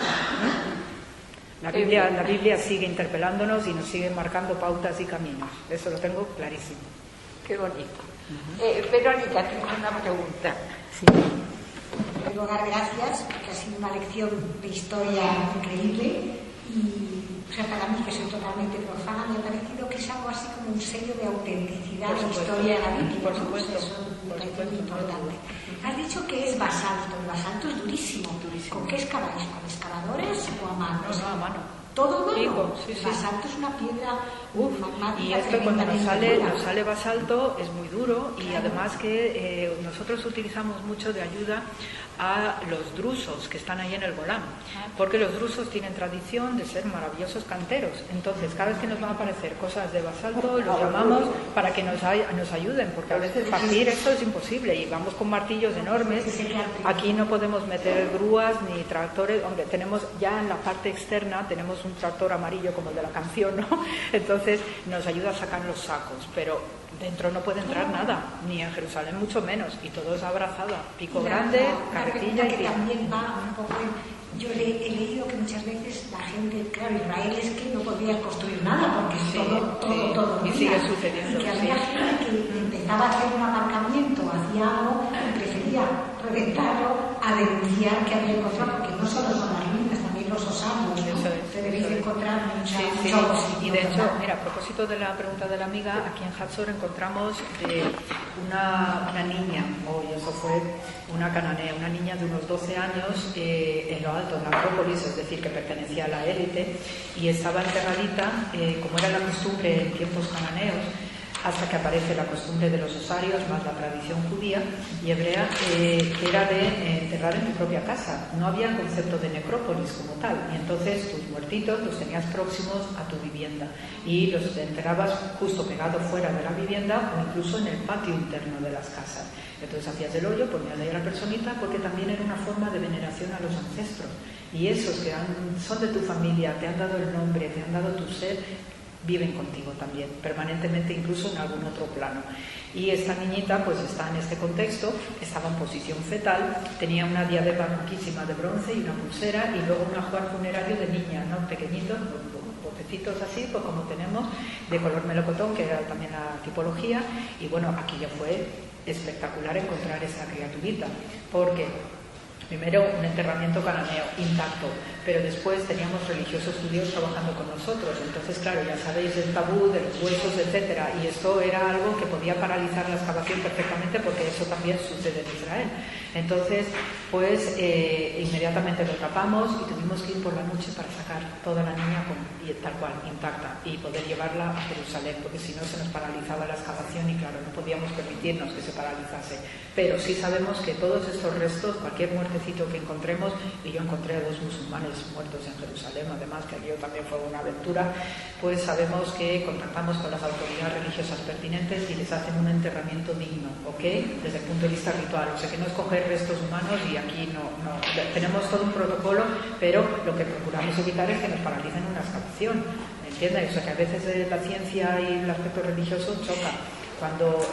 La Biblia sigue interpelándonos y nos sigue marcando pautas y caminos. Eso lo tengo clarísimo. Qué bonito. Verónica, tengo una pregunta. Sí. Quiero dar gracias porque ha sido una lección de historia increíble y, o sea, para mí, que soy totalmente profana, me ha parecido que es algo así como un sello de autenticidad de la historia de la Biblia. Por supuesto. Eso me parece muy importante. Has dicho que es basalto. El basalto es durísimo. ¿Con qué excaváis? ¿Con excavadores o a mano? No, a mano. Todo mano. Digo, sí. El basalto es una piedra magmática. Y esto cuando nos sale basalto es muy duro, y además que nosotros utilizamos mucho de ayuda a los drusos que están ahí en el Golán, porque los drusos tienen tradición de ser maravillosos canteros. Entonces, cada vez que nos van a aparecer cosas de basalto, los llamamos para que nos ayuden, porque a veces partir esto es imposible y vamos con martillos enormes. Aquí no podemos meter grúas ni tractores. Hombre, tenemos ya en la parte externa tenemos un tractor amarillo como el de la canción, ¿no? Entonces nos ayuda a sacar los sacos, pero dentro no puede entrar nada, ni en Jerusalén mucho menos, y todo es abrazado, pico grande, carretilla y también va un poco yo he leído que muchas veces la gente, claro, Israel es que no podía construir nada porque todo y sigue sucediendo. Y que había gente que empezaba a hacer un aparcamiento, hacía algo y prefería reventarlo a denunciar que había encontrado, porque no solo son las ruinas, también los osarios, ¿no? Se debéis encontrar muchos. Y de hecho, mira, a propósito de la pregunta de la amiga, aquí en Hatzor encontramos una niña, eso fue una cananea, una niña de unos 12 años en lo alto, en la Acrópolis, es decir, que pertenecía a la élite, y estaba enterradita, como era la costumbre en tiempos cananeos, hasta que aparece la costumbre de los osarios, más la tradición judía y hebrea, que era de enterrar en tu propia casa. No había concepto de necrópolis como tal, y entonces tus muertitos los tenías próximos a tu vivienda y los enterrabas justo pegado fuera de la vivienda o incluso en el patio interno de las casas. Entonces hacías el hoyo, ponías ahí a la personita, porque también era una forma de veneración a los ancestros. Y esos que son de tu familia, te han dado el nombre, te han dado tu ser, viven contigo también, permanentemente, incluso en algún otro plano. Y esta niñita pues está en este contexto, estaba en posición fetal, tenía una diadema riquísima de bronce y una pulsera, y luego un ajuar funerario de niña, ¿no? Pequeñitos, botecitos así, pues como tenemos, de color melocotón, que era también la tipología. Y bueno, aquí ya fue espectacular encontrar esa criaturita, porque primero un enterramiento cananeo intacto, pero después teníamos religiosos judíos trabajando con nosotros. Entonces, claro, ya sabéis el tabú de los huesos, etcétera, y esto era algo que podía paralizar la excavación perfectamente, porque eso también sucede en Israel. Entonces, pues inmediatamente lo tapamos y tuvimos que ir por la noche para sacar toda la niña tal cual, intacta, y poder llevarla a Jerusalén, porque si no se nos paralizaba la excavación y claro, no podíamos permitirnos que se paralizase. Pero sí sabemos que todos estos restos, cualquier muertecito que encontremos, y yo encontré a 2 musulmanes muertos en Jerusalén, además que aquello también fue una aventura, pues sabemos que contactamos con las autoridades religiosas pertinentes y les hacen un enterramiento digno, ¿ok? Desde el punto de vista ritual, o sea que no es coger restos humanos y aquí no tenemos todo un protocolo, pero lo que procuramos evitar es que nos paralicen una excavación, ¿entiendes? O sea que a veces la ciencia y el aspecto religioso chocan. Cuando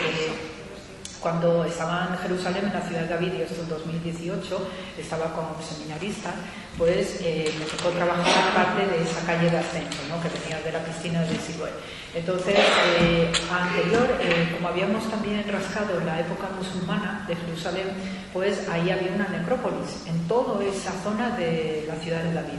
Cuando estaba en Jerusalén, en la ciudad de David, y esto en 2018, estaba como seminarista, pues me tocó trabajar parte de esa calle de ascenso, ¿no? Que venía de la piscina de Siloé. Entonces, como habíamos también rascado en la época musulmana de Jerusalén, pues ahí había una necrópolis en toda esa zona de la ciudad de David.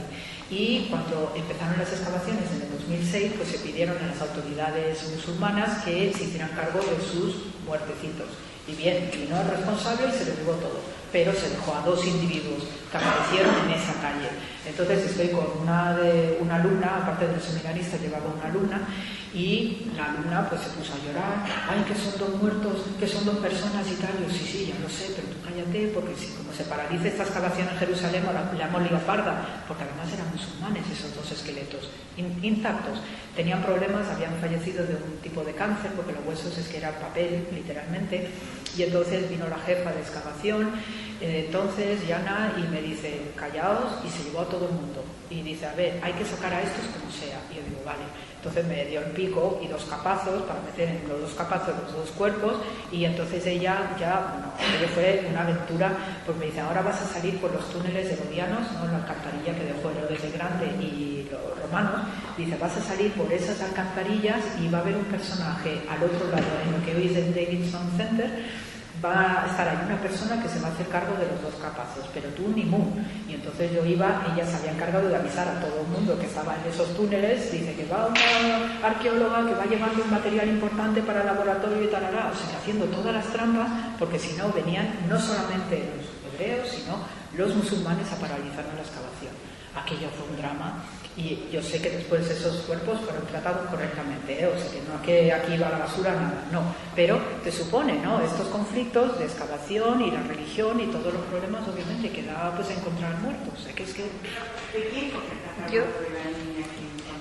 Y cuando empezaron las excavaciones en el 2006, pues se pidieron a las autoridades musulmanas que se hicieran cargo de sus muertecitos. Y bien, vino el responsable y se lo llevó todo, pero se dejó a 2 individuos que aparecieron en esa calle. Entonces estoy con una alumna, aparte del seminarista llevaba una alumna, y la alumna pues se puso a llorar. Ay, que son 2 muertos, que son 2 personas y tal. Yo, sí, ya lo sé, pero tú cállate, porque si como se paraliza esta excavación en Jerusalén, la hemos liado parda, porque además eran musulmanes esos 2 esqueletos intactos. Tenían problemas, habían fallecido de un tipo de cáncer, porque los huesos es que era papel, literalmente. Y entonces vino la jefa de excavación, entonces Yana, y me dice, callaos, y se llevó a todo el mundo. Y dice, a ver, hay que sacar a estos como sea. Y yo digo, vale. Entonces me dio el pico y 2 capazos para meter en los 2 capazos los 2 cuerpos, y entonces ella aquello fue una aventura, pues me dice, ahora vas a salir por los túneles herodianos, ¿no? La alcantarilla que dejó Herodes el Grande y los romanos, dice, vas a salir por esas alcantarillas y va a haber un personaje al otro lado, en lo que hoy es el Davidson Center, va a estar ahí una persona que se va a hacer cargo de los 2 capazos, pero tú ni mu. Y entonces yo iba, ella se había encargado de avisar a todo el mundo que estaba en esos túneles, dice que va una arqueóloga que va llevando un material importante para el laboratorio y tal, o sea, haciendo todas las trampas, porque si no venían no solamente los hebreos, sino los musulmanes a paralizar la excavación. Aquello fue un drama. Y yo sé que después esos cuerpos fueron tratados correctamente, o sea que no que aquí va la basura, nada, no. Pero te supone, ¿no? Estos conflictos de excavación y la religión y todos los problemas, obviamente, que da pues encontrar muertos. O sea que es que...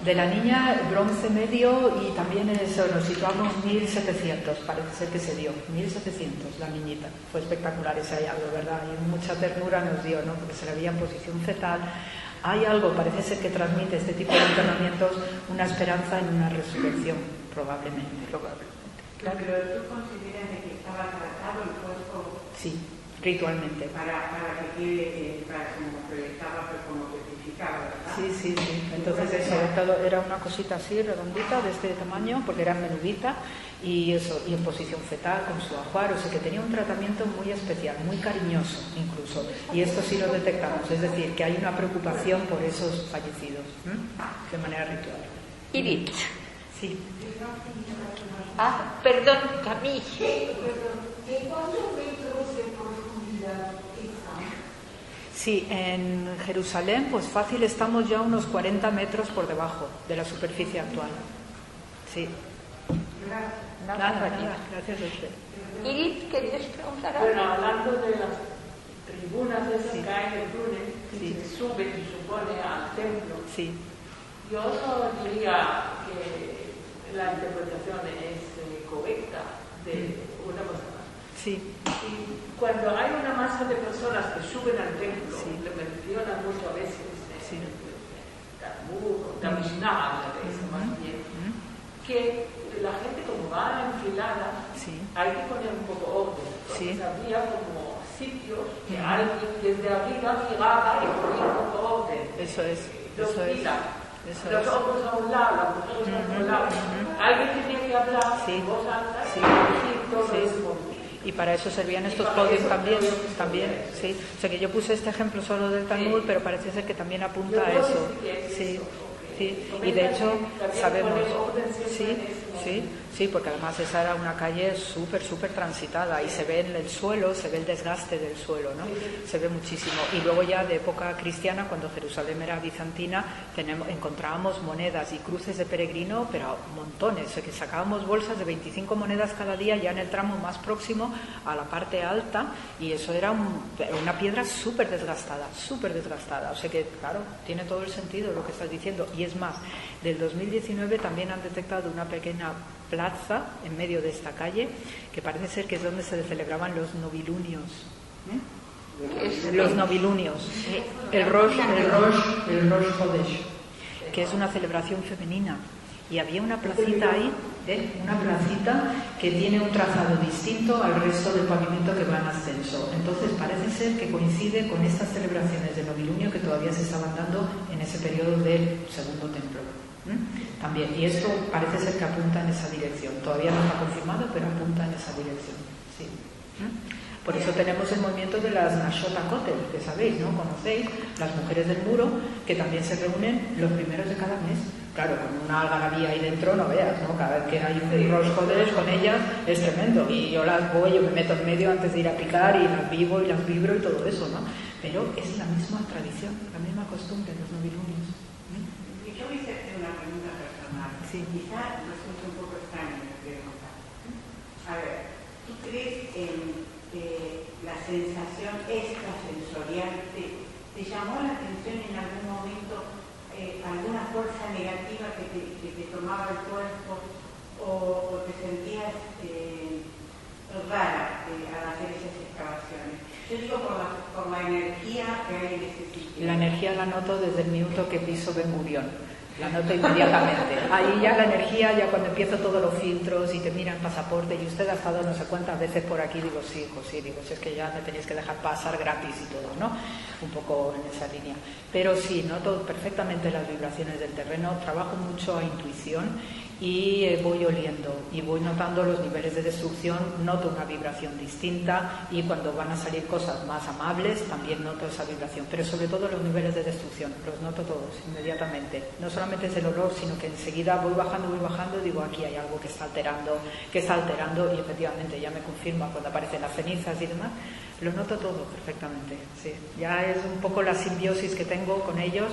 De la niña, bronce medio, y también eso, nos situamos 1700, parece ser que se dio, 1700 la niñita. Fue espectacular ese hallazgo, ¿verdad? Y mucha ternura nos dio, ¿no? Porque se la veía en posición fetal. Hay algo, parece ser que transmite este tipo de entrenamientos una esperanza en una resurrección, probablemente. Claro. Pero tú consideras que estaba tratado el cuerpo. Sí, ritualmente. Para que como proyectaba, pero como certificado, ¿verdad? Sí. Entonces eso, era una cosita así, redondita, de este tamaño, porque era menudita, y eso, y en posición fetal, con su ajuar, o sea que tenía un tratamiento muy especial, muy cariñoso incluso, y esto sí lo detectamos, es decir, que hay una preocupación por esos fallecidos, de manera ritual. Edith. Sí. Perdón, Camille. ¿De cuántos metros de profundidad están? Sí, en Jerusalén, pues fácil, estamos ya unos 40 metros por debajo de la superficie actual. Sí. Nada, gracias a usted. Edith, ¿querías preguntar algo? Bueno, hablando de las tribunas esas que hay en el túnel, que se sube, se supone, al templo, yo diría que la interpretación es correcta de una persona. Sí. Y cuando hay una masa de personas que suben al templo, lo mencionan muchas veces en el Talmud, la Mishnah habla de eso más bien, que la gente como va enfilada, hay que poner un poco orden. Entonces había como sitios que alguien desde arriba llegaba y ponía un poco orden. Eso es. Los hombres a un lado, las mujeres a otro lado. Alguien tenía que hablar en voz alta y decir todo eso. Y para eso servían estos podios también, sí. O sea que yo puse este ejemplo solo del Talmud, pero parece ser que también apunta a eso. Sí. Y de hecho sabemos, sí, porque además esa era una calle súper transitada y se ve en el suelo, se ve el desgaste del suelo, ¿no? Se ve muchísimo. Y luego ya de época cristiana, cuando Jerusalén era bizantina, encontrábamos monedas y cruces de peregrino, pero montones, o sea que sacábamos bolsas de 25 monedas cada día ya en el tramo más próximo a la parte alta, y eso era una piedra súper desgastada, o sea que claro, tiene todo el sentido lo que estás diciendo. Y es más, del 2019 también han detectado una pequeña plaza en medio de esta calle, que parece ser que es donde se celebraban los novilunios. Los novilunios. El Rosh Hodesh, que es una celebración femenina. Y había una placita ahí Una placita que tiene un trazado distinto al resto del pavimento que va en ascenso. Entonces parece ser que coincide con estas celebraciones de novilunio que todavía se estaban dando en ese periodo del segundo templo. También, y esto parece ser que apunta en esa dirección. Todavía no está confirmado, pero apunta en esa dirección. Sí. Por eso tenemos el movimiento de las Nashot HaKotel, que sabéis, ¿no? Conocéis, las mujeres del muro, que también se reúnen los primeros de cada mes. Claro, con una algarabía ahí dentro no veas, ¿no? Cada vez que hay un roscodes con ellas es tremendo. Y yo las voy, yo me meto en medio antes de ir a picar y las vivo y las vibro y todo eso, ¿no? Pero es la misma tradición, la misma costumbre de los novilunios. Yo voy a hacerte una pregunta personal. Sí. Quizás resulta un poco extraño lo que preguntar. A ver, ¿tú crees en la sensación extrasensorial? ¿Te llamó la atención en algún momento alguna fuerza negativa que te tomaba el cuerpo o te sentías rara al hacer esas excavaciones? Yo digo por la energía que hay en ese sitio. La energía la noto desde el minuto que piso Ben Gurión. La noto inmediatamente. Ahí ya la energía, ya cuando empiezo todos los filtros y te miran pasaporte y usted ha estado no sé cuántas veces por aquí, digo, sí, hijo, sí, digo, si es que ya me tenéis que dejar pasar gratis y todo, ¿no? Un poco en esa línea. Pero sí, noto perfectamente las vibraciones del terreno, trabajo mucho a intuición y voy oliendo y voy notando los niveles de destrucción, noto una vibración distinta y cuando van a salir cosas más amables también noto esa vibración, pero sobre todo los niveles de destrucción, los noto todos inmediatamente. No solamente es el olor, sino que enseguida voy bajando y digo, aquí hay algo que está alterando y efectivamente ya me confirma cuando aparecen las cenizas y demás. Lo noto todo perfectamente, sí. Ya es un poco la simbiosis que tengo con ellos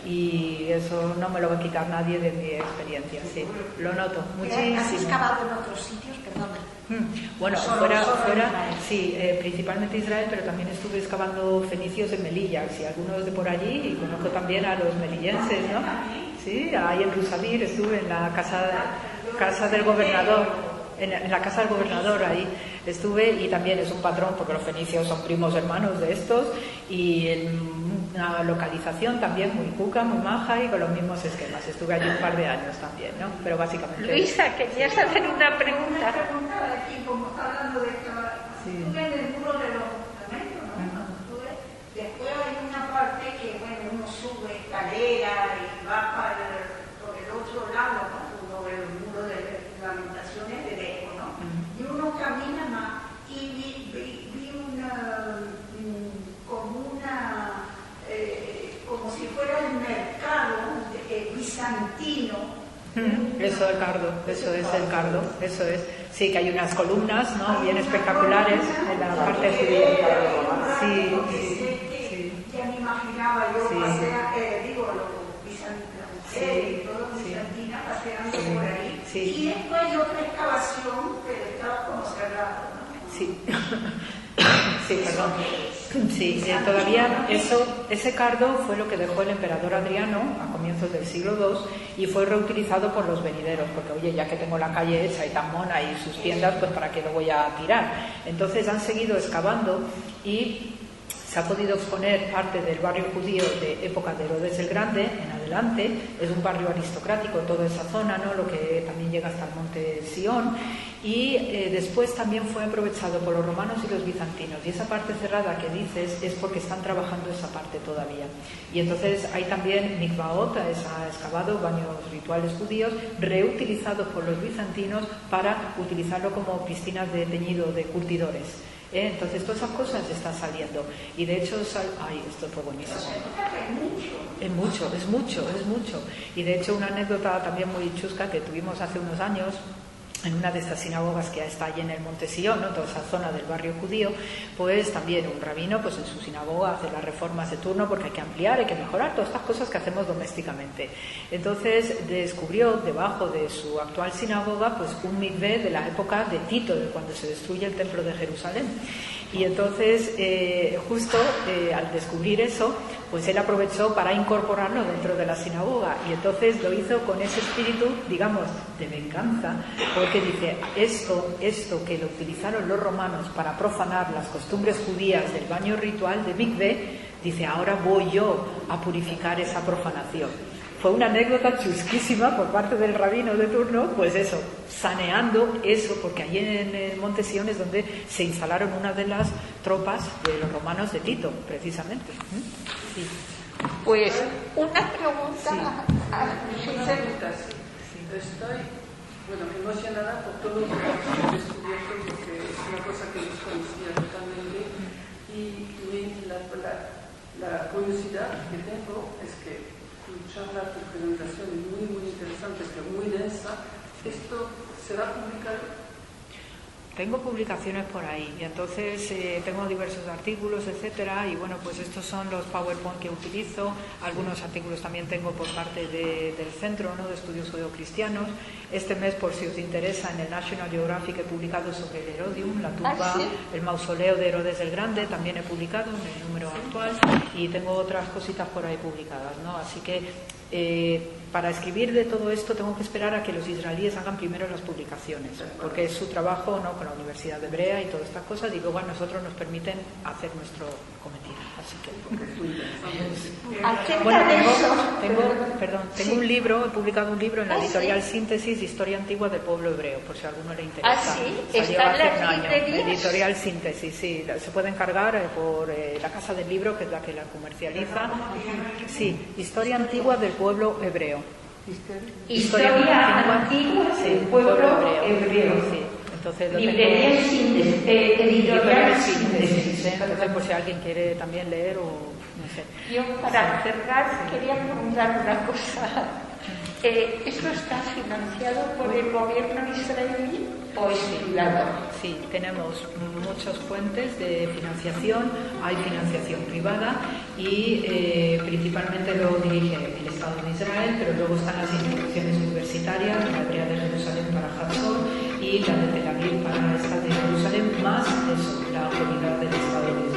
y eso no me lo va a quitar nadie de mi experiencia, sí. Lo noto muchísimo. ¿Has excavado en otros sitios? Perdona. Bueno, fuera, sí, principalmente Israel, pero también estuve excavando fenicios en Melilla, sí, algunos de por allí, y conozco también a los melillenses, ¿no? Sí, ahí en Rusavir estuve en la casa del gobernador. En la casa del gobernador ahí estuve y también es un patrón porque los fenicios son primos hermanos de estos y en una localización también muy cuca, muy maja y con los mismos esquemas. Estuve allí un par de años también, ¿no? Pero básicamente... Luisa, querías hacer una pregunta. Una pregunta de aquí, como está hablando de esto, estuve en el muro de los fundamentos, ¿no? Después hay una parte que, bueno, uno sube escalera y baja por el otro lado, ¿no? Por el muro de lamentaciones de lejos, ¿no? Y uno camina más y vi como si fuera el mercado bizantino. Eso es el cardo, eso es. Sí, que hay unas columnas, ¿no? Bien espectaculares en la parte judía. Sí. Ya me imaginaba yo los bizantinos y todo bizantina paseando por ahí. Sí. Y después hay otra excavación, pero estaba como cerrado, ¿no? Sí. Sí, perdón. Sí, todavía ese cardo fue lo que dejó el emperador Adriano a comienzos del siglo II y fue reutilizado por los venideros, porque oye, ya que tengo la calle hecha y tan mona y sus tiendas, pues ¿para qué lo voy a tirar? Entonces han seguido excavando y se ha podido exponer parte del barrio judío de época de Herodes el Grande en adelante. Es un barrio aristocrático toda esa zona, ¿no? Lo que también llega hasta el monte Sión. Y después también fue aprovechado por los romanos y los bizantinos. Y esa parte cerrada que dices es porque están trabajando esa parte todavía. Y entonces hay también mikvaot, ha excavado baños rituales judíos reutilizados por los bizantinos para utilizarlo como piscinas de teñido de curtidores. Entonces todas esas cosas están saliendo y de hecho esto fue buenísimo. Es mucho y de hecho una anécdota también muy chusca que tuvimos hace unos años en una de estas sinagogas que está allí en el Monte Sion, ¿no? Toda esa zona del barrio judío, pues también un rabino pues en su sinagoga hace las reformas de turno porque hay que ampliar, hay que mejorar todas estas cosas que hacemos domésticamente. Entonces descubrió debajo de su actual sinagoga pues un mikvé de la época de Tito, de cuando se destruye el templo de Jerusalén. Y entonces justo al descubrir eso, pues él aprovechó para incorporarlo dentro de la sinagoga y entonces lo hizo con ese espíritu, digamos, de venganza, porque dice, esto que lo utilizaron los romanos para profanar las costumbres judías del baño ritual de mikvé, dice, ahora voy yo a purificar esa profanación. fue una anécdota chusquísima por parte del rabino de turno, pues eso, saneando eso, porque allí en el Monte Sión es donde se instalaron una de las tropas de los romanos de Tito, precisamente. Sí. Pues una pregunta. Sí. Estoy, emocionada por todo lo que has descubierto, porque es una cosa que desconocía totalmente. Y la curiosidad que tengo es que tu charla, tu presentación es muy, muy interesante, pero muy densa. ¿Esto será publicado? Tengo publicaciones por ahí y entonces tengo diversos artículos, etcétera, y bueno, pues estos son los PowerPoint que utilizo. Algunos artículos también tengo por parte del Centro, ¿no?, de Estudios Judeocristianos. Este mes, por si os interesa, en el National Geographic he publicado sobre el Herodium, la tumba, el mausoleo de Herodes el Grande, también he publicado en el número actual, y tengo otras cositas por ahí publicadas, ¿no? Así que para escribir de todo esto tengo que esperar a que los israelíes hagan primero las publicaciones, porque es su trabajo, ¿no?, con la Universidad Hebrea y todas estas cosas, y luego a nosotros nos permiten hacer nuestro cometido. Así que tengo un libro, he publicado un libro en la editorial Síntesis, Historia Antigua del Pueblo Hebreo, por si a alguno le interesa. ¿Está en las librerías? Editorial Síntesis, sí, se puede encargar por la Casa del Libro, que es la que la comercializa. Sí, Historia Antigua del Pueblo Hebreo. Historia Antigua del Pueblo Hebreo. Sí. Entonces, Librería Síntesis, editorial Síntesis. Entonces, por si alguien quiere también leer o no sé. Yo, para cerrar, quería preguntar una cosa. ¿Esto está financiado por el gobierno israelí o es privado? Sí, tenemos muchas fuentes de financiación. Hay financiación privada y principalmente lo dirige el Estado de Israel, pero luego están las instituciones universitarias, la Hebrea de Jerusalén para Hazor y la de Tel Aviv para esta de Jerusalén, más eso, la autoridad del Estado de Israel.